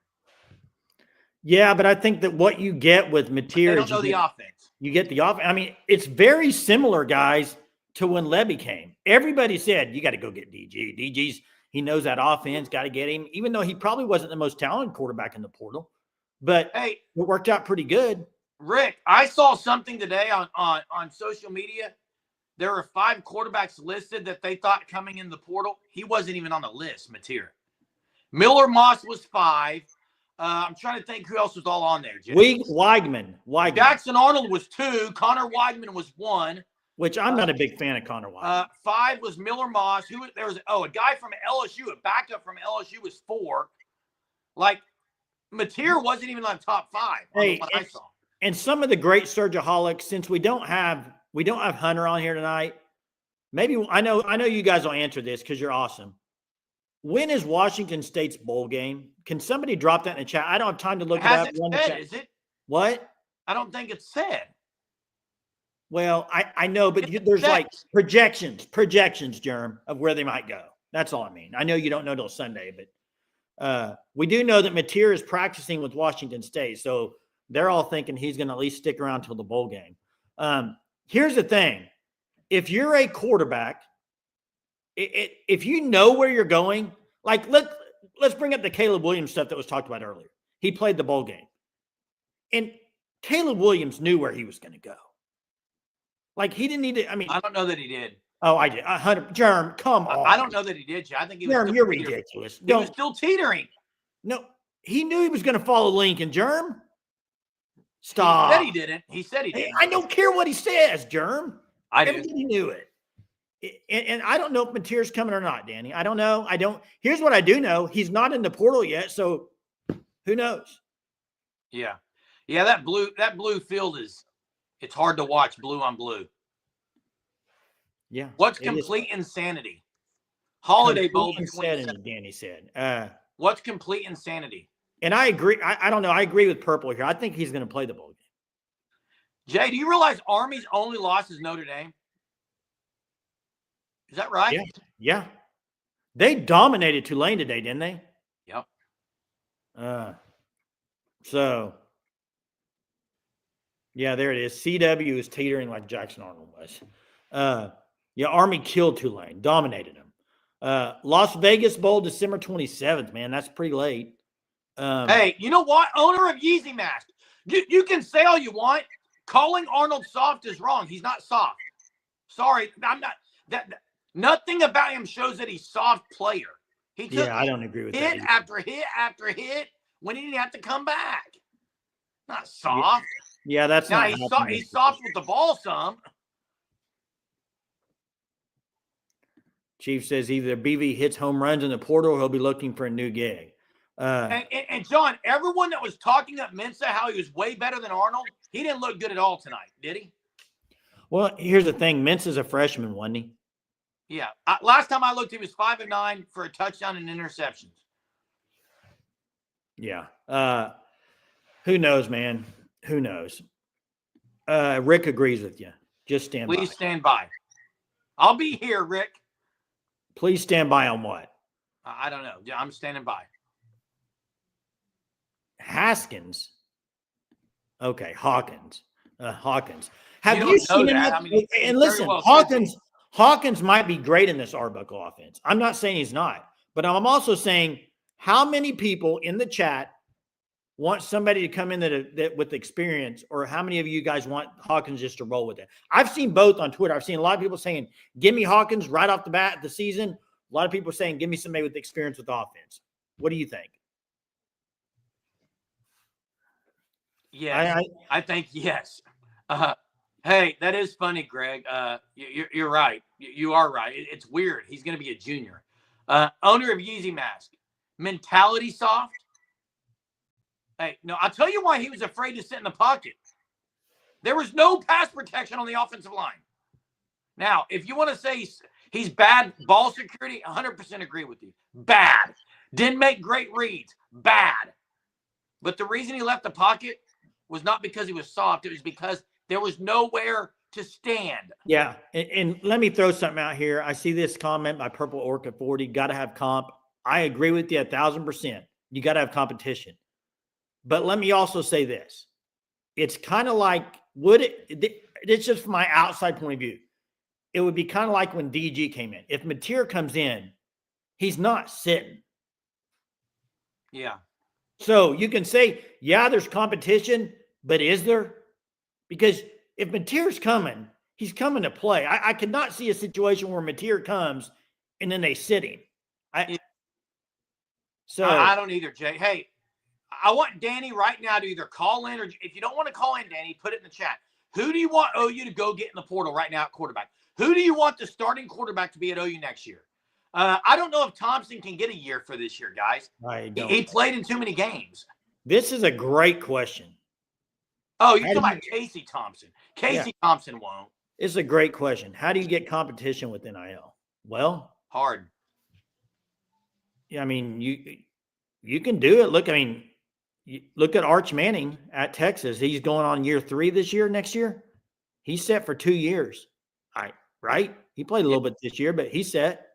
Yeah, but I think that what you get with Mateer is the offense. You get the offense. I mean, it's very similar, guys, to when Levy came. Everybody said, you got to go get DG. He knows that offense, got to get him, even though he probably wasn't the most talented quarterback in the portal. But hey, it worked out pretty good. Rick, I saw something today on social media. There were 5 quarterbacks listed that they thought coming in the portal. He wasn't even on the list, Mateer. Miller Moss was 5. I'm trying to think who else was all on there. Weigman. Jackson Arnold was 2. Connor Weidman was 1. Which I'm not a big fan of Connor Weidman. 5 was Miller Moss. There was a guy from LSU, a backup from LSU was 4. Like, Mateer wasn't even on top 5. Hey, I saw. and some of the great Surgeaholics, since we don't have Hunter on here tonight, maybe I know you guys will answer this because you're awesome. When is Washington State's bowl game? Can somebody drop that in the chat? I don't have time to look it up. Hasn't said, is it? What? I don't think it's said. Well, I know, but there's like projections, Germ, of where they might go. That's all I mean. I know you don't know till Sunday, but we do know that Mateer is practicing with Washington State, so they're all thinking he's going to at least stick around till the bowl game. Here's the thing. If you're a quarterback, if you know where you're going, like let's bring up the Caleb Williams stuff that was talked about earlier. He played the bowl game. And Caleb Williams knew where he was going to go. Like he didn't need to, I don't know that he did. Oh, I did. 100. Germ, come on. I don't know that he did. I think he was. Germ, you're ridiculous. He was still teetering. No, he knew he was going to follow Lincoln. Germ, stop. He said he didn't. He said he didn't. I don't care what he says, Germ. I do. Everybody knew it. And I don't know if Mateer's coming or not, Danny. I don't know. Here's what I do know. He's not in the portal yet, so who knows? Yeah. Yeah, that blue field it's hard to watch blue on blue. Yeah. What's complete insanity? Holiday Bowl insanity, Danny said. What's complete insanity? And I agree. I don't know. I agree with Purple here. I think he's going to play the bowl game. Jay, do you realize Army's only loss is Notre Dame? Is that right? Yeah. They dominated Tulane today, didn't they? Yep. So, yeah, there it is. CW is teetering like Jackson Arnold was. Yeah, Army killed Tulane, dominated them. Las Vegas Bowl, December 27th, man. That's pretty late. Hey, you know what? Owner of Yeezy Mask. You can say all you want. Calling Arnold soft is wrong. He's not soft. Sorry, I'm not. Nothing about him shows that he's soft player. He took I don't agree with hit that. after hit after hit when he didn't have to come back. Not soft. Yeah, that's now not. He's soft with the ball some. Chief says either BV hits home runs in the portal or he'll be looking for a new gig. And John, everyone that was talking up Mensa, how he was way better than Arnold, he didn't look good at all tonight, did he? Well, here's the thing. Mensa's a freshman, wasn't he? Yeah. Last time I looked, he was 5-9 for a touchdown and interceptions. Yeah. Who knows, man? Who knows? Rick agrees with you. Just stand by. Please stand by. I'll be here, Rick. Please stand by on what? I don't know. I'm standing by. Haskins. Okay, Hawkins. Hawkins. Have You you don't know seen him? that. I mean, And very listen, well Hawkins might be great in this Arbuckle offense. I'm not saying he's not, but I'm also saying how many people in the chat want somebody to come in that with experience, or how many of you guys want Hawkins just to roll with it? I've seen both on Twitter. I've seen a lot of people saying, give me Hawkins right off the bat the season. A lot of people saying, give me somebody with experience with offense. What do you think? Yes, I think yes. Hey, that is funny, Greg. You're right. You are right. It's weird. He's going to be a junior. Owner of Yeezy Mask. Mentality soft. Hey, no, I'll tell you why he was afraid to sit in the pocket. There was no pass protection on the offensive line. Now, if you want to say he's bad ball security, 100% agree with you. Bad. Didn't make great reads. Bad. But the reason he left the pocket was not because he was soft. It was because there was nowhere to stand. Yeah, and let me throw something out here. I see this comment by Purple Orca 40. Got to have comp. I agree with you 1,000%. You got to have competition. But let me also say this. It's kind of like, it's just from my outside point of view. It would be kind of like when DG came in. If Mateer comes in, he's not sitting. Yeah. So you can say, yeah, there's competition, but is there? Because if Mateer's coming, he's coming to play. I could not see a situation where Mateer comes and then they sit him. I don't either, Jay. Hey, I want Danny right now to either call in, or if you don't want to call in, Danny, put it in the chat. Who do you want OU to go get in the portal right now at quarterback? Who do you want the starting quarterback to be at OU next year? I don't know if Thompson can get a year for this year, guys. I don't. He played in too many games. This is a great question. Oh, you're How do talking about Casey Thompson. Casey Thompson won't. It's a great question. How do you get competition with NIL? Well, Hard. I mean, you can do it. Look, I mean, look at Arch Manning at Texas. He's going on year 3 this year, next year. He's set for 2 years. Right? He played a little bit this year, but he's set.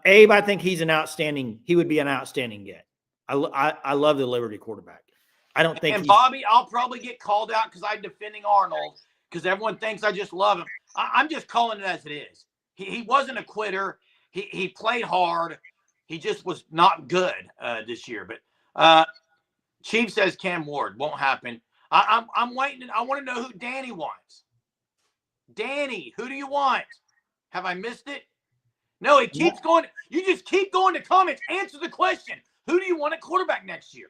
Abe, I think he would be an outstanding get. I love the Liberty quarterback. I don't think. And Bobby, I'll probably get called out because I'm defending Arnold because everyone thinks I just love him. I'm just calling it as it is. He wasn't a quitter. He played hard. He just was not good this year. But Chief says Cam Ward won't happen. I'm waiting. I want to know who Danny wants. Danny, who do you want? Have I missed it? No, he keeps going. You just keep going to comments. Answer the question. Who do you want at quarterback next year?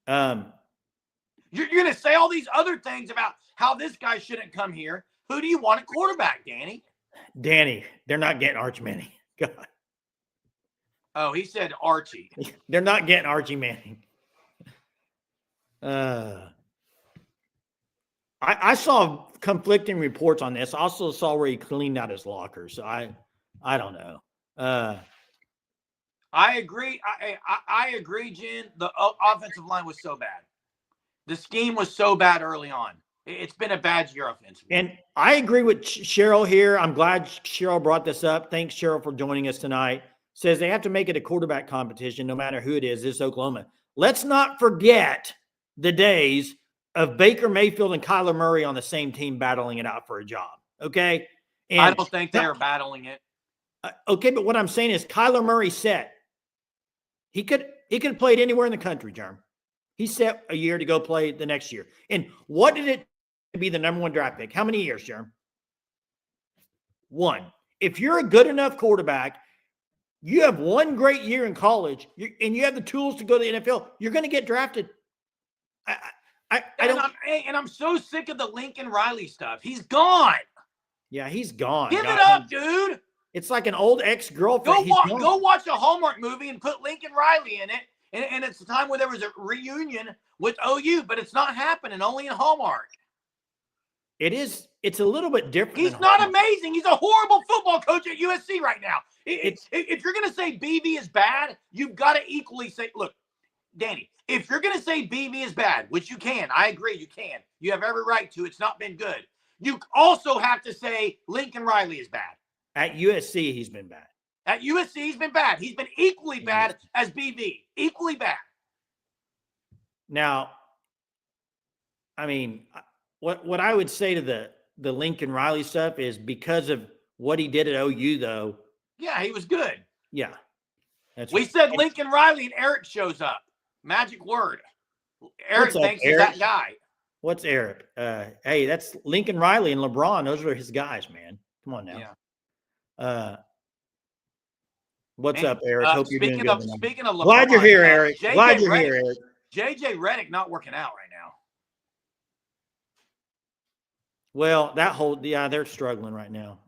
You're going to say all these other things about how this guy shouldn't come here. Who do you want at quarterback, Danny? Danny, they're not getting Arch Manning. God. Oh, he said Archie. They're not getting Archie Manning. I saw conflicting reports on this. I also saw where he cleaned out his locker. So I don't know. I agree. I agree, Jen. The offensive line was so bad. The scheme was so bad early on. It's been a bad year offensively. And I agree with Cheryl here. I'm glad Cheryl brought this up. Thanks, Cheryl, for joining us tonight. Says they have to make it a quarterback competition no matter who it is. This is Oklahoma. Let's not forget the days of Baker Mayfield and Kyler Murray on the same team battling it out for a job. Okay? And I don't think they're battling it. Okay, but what I'm saying is Kyler Murray set. He could have played anywhere in the country, Jerm. He set a year to go play the next year. And what did it be the number 1 draft pick? How many years, Jerm? 1. If you're a good enough quarterback, you have 1 great year in college, and you have the tools to go to the NFL, you're going to get drafted. I'm so sick of the Lincoln Riley stuff. He's gone. Yeah, he's gone. Give it up, dude. It's like an old ex-girlfriend. Go watch a Hallmark movie and put Lincoln Riley in it. And it's the time where there was a reunion with OU, but it's not happening, only in Hallmark. It is. It's a little bit different. He's not amazing. He's a horrible football coach at USC right now. If you're going to say BB is bad, you've got to equally say, look, Danny, if you're going to say BB is bad, which you can, I agree, you can. You have every right to. It's not been good. You also have to say Lincoln Riley is bad. At USC, he's been bad. At USC, he's been bad. He's been equally bad as BB. Equally bad. Now, I mean, what I would say to the Lincoln Riley stuff is because of what he did at OU, though. Yeah, he was good. Yeah. We said Lincoln Riley, and Eric shows up. Magic word. Eric thinks he's that guy. What's Eric? Hey, that's Lincoln Riley and LeBron. Those are his guys, man. Come on now. Yeah. What's up, Eric? Hope you're doing good. Speaking of LeBron, glad you're here, Eric. Glad you're here, Eric. JJ Redick not working out right now. Well, they're struggling right now.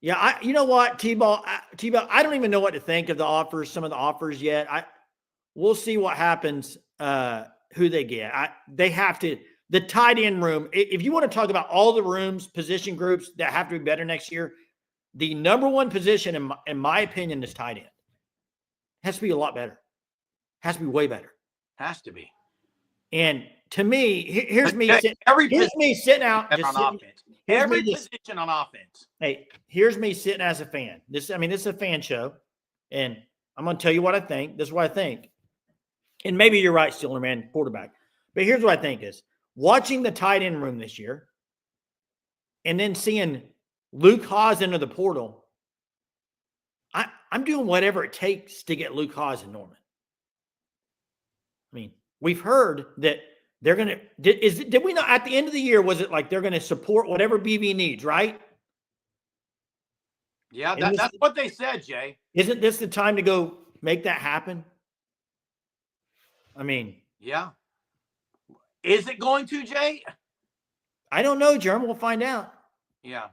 You know what, T-Ball, I don't even know what to think of some of the offers yet. We'll see what happens, who they get. They have to, the tight end room, if you want to talk about all the rooms, position groups that have to be better next year, the number 1 position, in my opinion, is tight end. Has to be a lot better. Has to be way better. Has to be. And to me, here's me sitting out. On offense. Every position on offense. Hey, here's me sitting as a fan. This is a fan show, and I'm going to tell you what I think. This is what I think. And maybe you're right, Steeler man, quarterback. But here's what I think is watching the tight end room this year and then seeing Luke Haas into the portal. I'm doing whatever it takes to get Luke Haas in Norman. I mean, we've heard that they're going to – did we not – at the end of the year, was it like they're going to support whatever BB needs, right? Yeah, that's what they said, Jay. Isn't this the time to go make that happen? I mean – yeah. Is it going to, Jay? I don't know, Jerm. We'll find out. Yeah.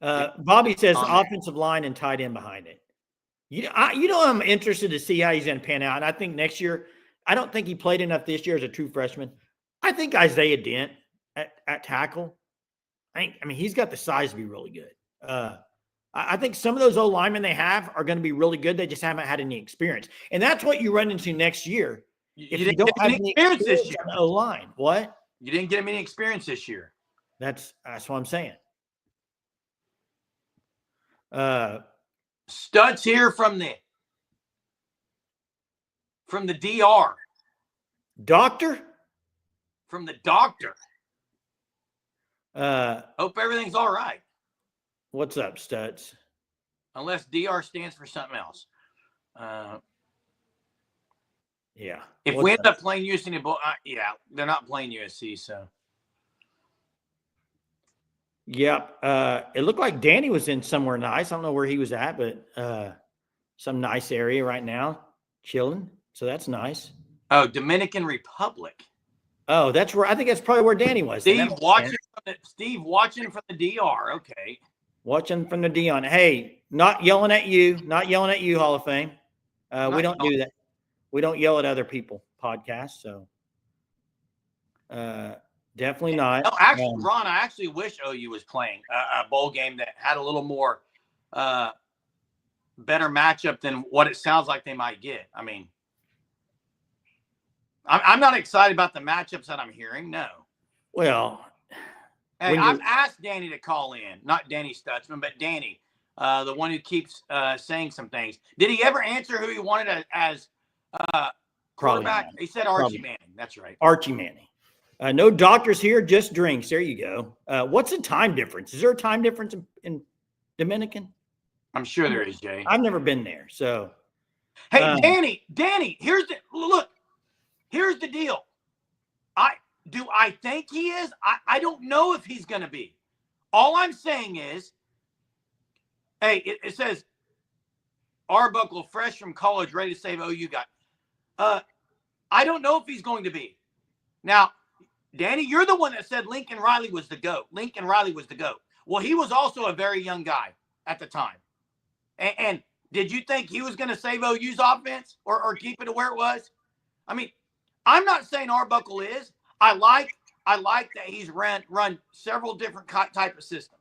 Bobby says offensive line and tight end behind it. I'm interested to see how he's going to pan out. And I think next year I don't think he played enough this year as a true freshman. I think Isaiah Dent at tackle. I mean, he's got the size to be really good. I think some of those O linemen they have are going to be really good. They just haven't had any experience, and that's what you run into next year. If you don't have any experience this year on the O line, what? You didn't get him any experience this year. That's what I'm saying. Studs here from the DR. Doctor? From the doctor. Hope everything's all right. What's up, Studs? Unless DR stands for something else. Yeah. If we end up playing USC, yeah, they're not playing USC, so. Yep. It looked like Danny was in somewhere nice. I don't know where he was at, but some nice area right now, chilling. So that's nice. Oh, Dominican Republic. Oh, that's where I think that's probably where Danny was. Steve watching from the DR. Okay. Watching from the Dion. Hey, not yelling at you, Hall of Fame. We don't do that. We don't yell at other people podcast. So definitely not. No, actually, Ron, I actually wish OU was playing a bowl game that had a little more better matchup than what it sounds like they might get. I mean, I'm not excited about the matchups that I'm hearing. No. Well, hey, I've asked Danny to call in, not Danny Stutzman, but Danny, the one who keeps saying some things. Did he ever answer who he wanted as quarterback? He said Archie Manning. That's right. Archie Manning. No doctors here, just drinks. There you go. What's the time difference? Is there a time difference in Dominican? I'm sure there is, Jay. I've never been there. So, hey, Danny, here's the deal. I think he is? I don't know if he's going to be. All I'm saying is, hey, it says Arbuckle, fresh from college, ready to save OU guy. I don't know if he's going to be. Now, Danny, you're the one that said Lincoln Riley was the GOAT. Lincoln Riley was the GOAT. Well, he was also a very young guy at the time. And did you think he was going to save OU's offense or keep it to where it was? I mean, I'm not saying Arbuckle is. I like that he's run several different type of systems.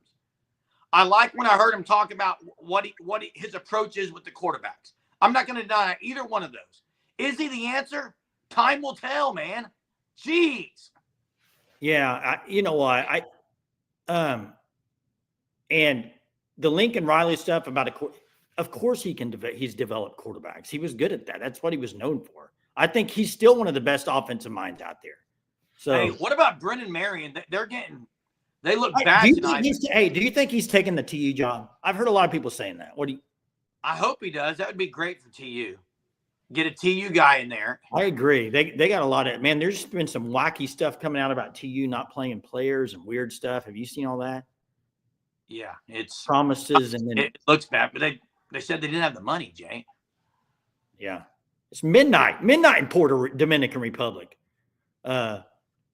I like when I heard him talk about what his approach is with the quarterbacks. I'm not going to deny either one of those. Is he the answer? Time will tell, man. Jeez. Yeah, you know what? And the Lincoln Riley stuff about of course he's developed quarterbacks. He was good at that. That's what he was known for. I think he's still one of the best offensive minds out there. So, hey, what about Brendan Marion? They look bad tonight. Do you think he's taking the TU job? I've heard a lot of people saying that. I hope he does. That would be great for TU. Get a TU guy in there. I agree. They got a lot of, man, there's been some wacky stuff coming out about TU not playing players and weird stuff. Have you seen all that? Yeah, it's promises and then it looks bad, but they said they didn't have the money, Jay. Yeah. It's midnight in Dominican Republic.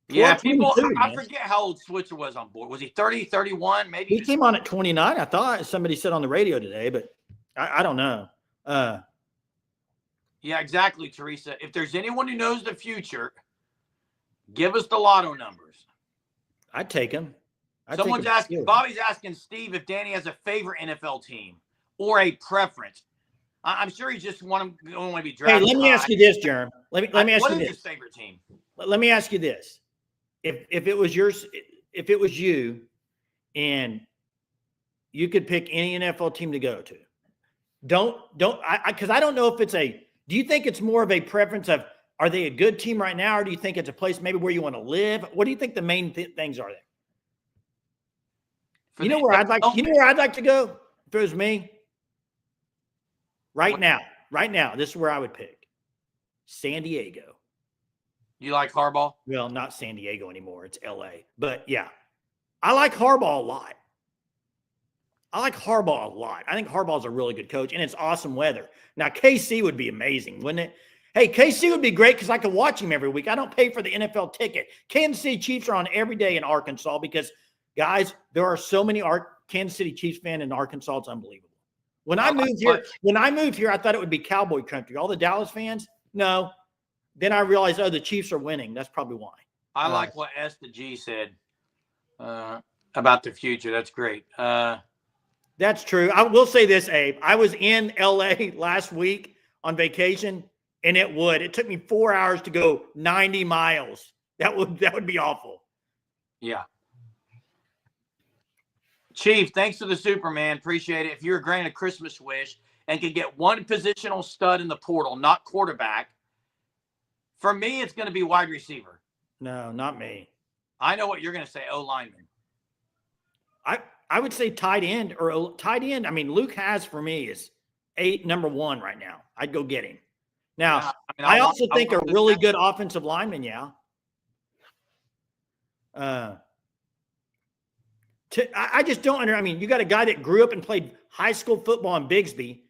Yeah, people, I forget how old Switzer was on board. Was he 30, 31? Maybe he came on at 29. I thought somebody said on the radio today, but I don't know. Yeah, exactly, Teresa. If there's anyone who knows the future, give us the lotto numbers. I'd take him. Someone's asking, Bobby's asking Steve if Danny has a favorite NFL team or a preference. I'm sure he just want to be drafted. Hey, let me ask you this, Jerem. Let me ask you this. What is his favorite team? Let me ask you this. If it was you and you could pick any NFL team to go to, because I don't know if do you think it's more of a preference of, are they a good team right now? Or do you think it's a place maybe where you want to live? What do you think the main things are there? You know where I'd like to go if it was me? Right now, this is where I would pick. San Diego. You like Harbaugh? Well, not San Diego anymore. It's LA. But yeah, I like Harbaugh a lot. I think Harbaugh's a really good coach, and it's awesome weather. Now, KC would be amazing, wouldn't it? Hey, KC would be great because I could watch him every week. I don't pay for the NFL ticket. Kansas City Chiefs are on every day in Arkansas because, guys, there are so many Kansas City Chiefs fans in Arkansas. It's unbelievable. When I moved here, I thought it would be cowboy country. All the Dallas fans, no. then I realized, oh, the Chiefs are winning. That's probably why. I like what S to G said about the future. That's great. That's true. I will say this, Abe. I was in LA last week on vacation, and it took me 4 hours to go 90 miles. That would be awful. Yeah. Chief, thanks to the Superman. Appreciate it. If you're granted a Christmas wish and can get one positional stud in the portal, not quarterback, for me, it's going to be wide receiver. No, not me. I know what you're going to say, O-lineman. I would say tight end or tight end. I mean, Luke has for me is number 1 right now. I'd go get him. Now, yeah, I also think a really good offensive lineman, yeah. I just don't I mean, you got a guy that grew up and played high school football in Bigsby.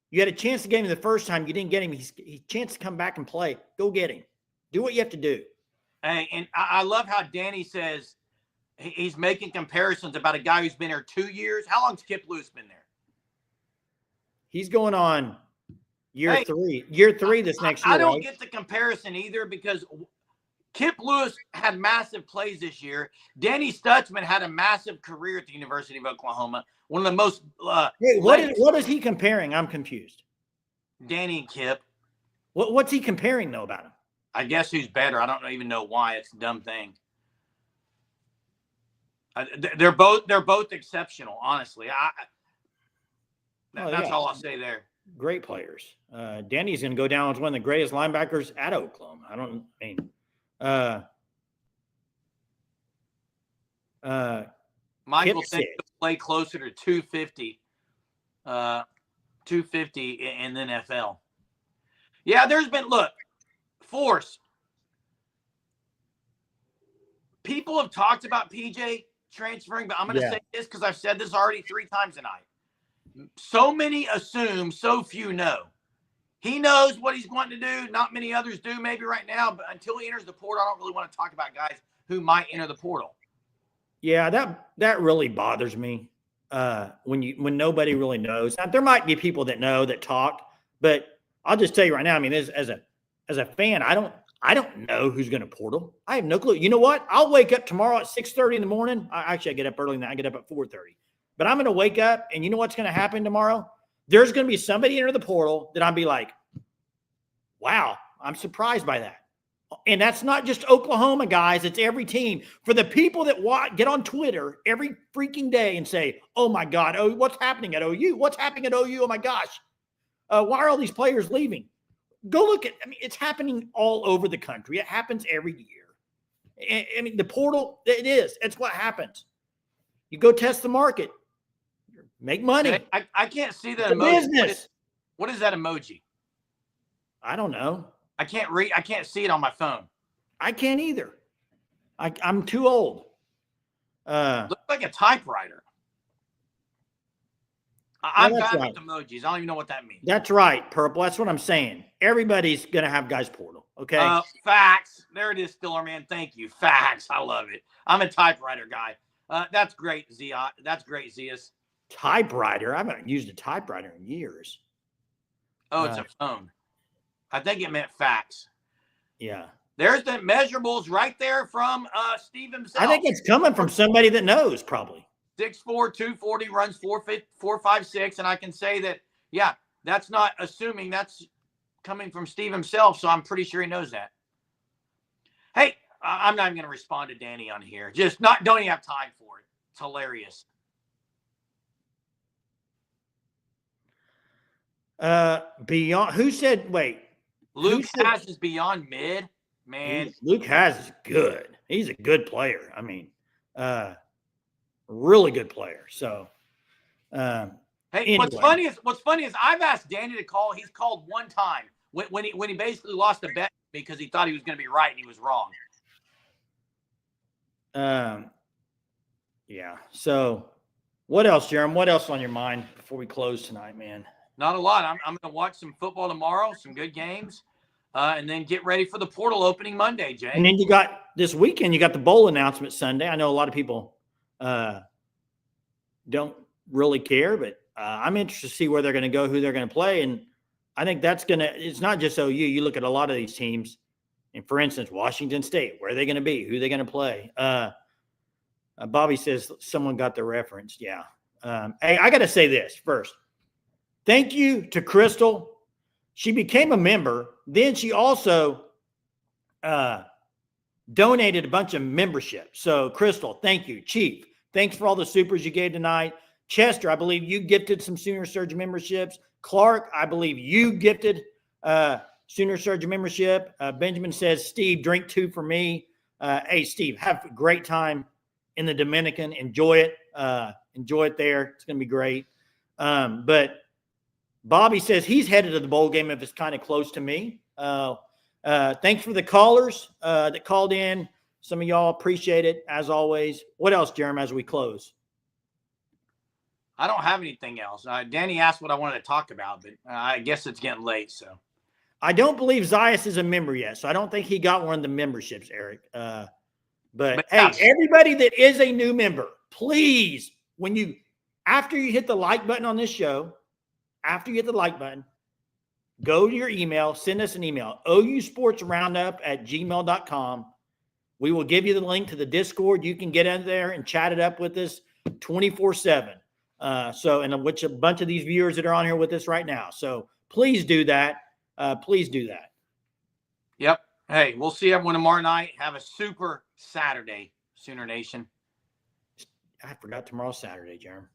You had a chance to get him the first time. You didn't get him. He's chance to come back and play. Go get him. Do what you have to do. Hey, and I love how Danny says he's making comparisons about a guy who's been here 2 years. How long's Kip Lewis been there? He's going on year 3. Year 3 this next year. I don't get the comparison either because Kip Lewis had massive plays this year. Danny Stutzman had a massive career at the University of Oklahoma. One of the most what is he comparing? I'm confused. Danny and Kip. What's he comparing though about him? I guess who's better. I don't even know why. It's a dumb thing. They're both exceptional, honestly. That's all I'll say there. Great players. Danny's going to go down as one of the greatest linebackers at Oklahoma. Michael thinks he'll play closer to 250 in the NFL. Yeah, there's been Force. People have talked about PJ transferring, but I'm going to say this because I've said this already 3 times tonight. So many assume, so few know. He knows what he's wanting to do. Not many others do maybe right now, but until he enters the portal, I don't really want to talk about guys who might enter the portal. Yeah, that really bothers me when nobody really knows. Now, there might be people that know that talk, but I'll just tell you right now, I mean, as a fan, I don't know who's going to portal. I have no clue. You know what? I'll wake up tomorrow at 6:30 in the morning. I get up early than that. I get up at 4:30. But I'm going to wake up, and you know what's going to happen tomorrow? There's going to be somebody enter the portal that I'll be like, wow, I'm surprised by that. And that's not just Oklahoma, guys. It's every team. For the people that get on Twitter every freaking day and say, oh, my God, what's happening at OU? What's happening at OU? Oh, my gosh. Why are all these players leaving? Go look at, it's happening all over the country. It happens every year. I mean, the portal, it is. It's what happens. You go test the market. Make money. I can't see that emoji. Business. What is that emoji? I don't know. I can't see it on my phone. I can't either. I'm too old. Looks like a typewriter. I'm bad with emojis. I don't even know what that means. That's right, Purple. That's what I'm saying. Everybody's going to have guys portal, okay? Facts. There it is, Stiller, man. Thank you. Facts. I love it. I'm a typewriter guy. That's great, Zia. That's great, Zias. Typewriter? I haven't used a typewriter in years. Oh, it's a phone. I think it meant fax. Yeah. There's the measurables right there from Steve himself. I think it's coming from somebody that knows, probably. 6'4", 240, runs 4.56, and I can say that, yeah, that's not assuming that's coming from Steve himself, so I'm pretty sure he knows that. Hey, I'm not even going to respond to Danny on here. Don't even have time for it. It's hilarious. Beyond, who said, wait. Luke Haas is beyond mid, man. Luke Haas is good. He's a good player. I mean, really good player. So, hey, anyway. what's funny is I've asked Danny to call. He's called one time when he basically lost a bet because he thought he was going to be right and he was wrong. Yeah. So, what else, Jeremy? What else on your mind before we close tonight, man? Not a lot. I'm going to watch some football tomorrow, some good games, and then get ready for the portal opening Monday, Jay. And then you got this weekend, you got the bowl announcement Sunday. I know a lot of people don't really care, but I'm interested to see where they're going to go, who they're going to play. And I think it's not just OU. You look at a lot of these teams, And for instance, Washington State, where are they going to be? Who are they going to play? Bobby says someone got the reference. Yeah. Hey, I got to say this first. Thank you to Crystal. She became a member. Then she also donated a bunch of membership. So, Crystal, thank you. Chief, thanks for all the supers you gave tonight. Chester, I believe you gifted some Sooner Surge memberships. Clark, I believe you gifted Sooner Surge membership. Benjamin says, Steve, drink 2 for me. Hey, Steve, have a great time in the Dominican. Enjoy it. Enjoy it there. It's going to be great. But Bobby says he's headed to the bowl game if it's kind of close to me. Thanks for the callers that called in. Some of y'all appreciate it, as always. What else, Jeremy, as we close? I don't have anything else. Danny asked what I wanted to talk about, but I guess it's getting late. So I don't believe Zias is a member yet, so I don't think he got one of the memberships, Eric. But hey, everybody that is a new member, please, after you hit the like button on this show, after you hit the like button, go to your email, send us an email, ousportsroundup@gmail.com. We will give you the link to the Discord. You can get in there and chat it up with us 24/7. And which a bunch of these viewers that are on here with us right now. So please do that. Please do that. Yep. Hey, we'll see everyone tomorrow night. Have a super Saturday, Sooner Nation. I forgot tomorrow's Saturday, Jeremy.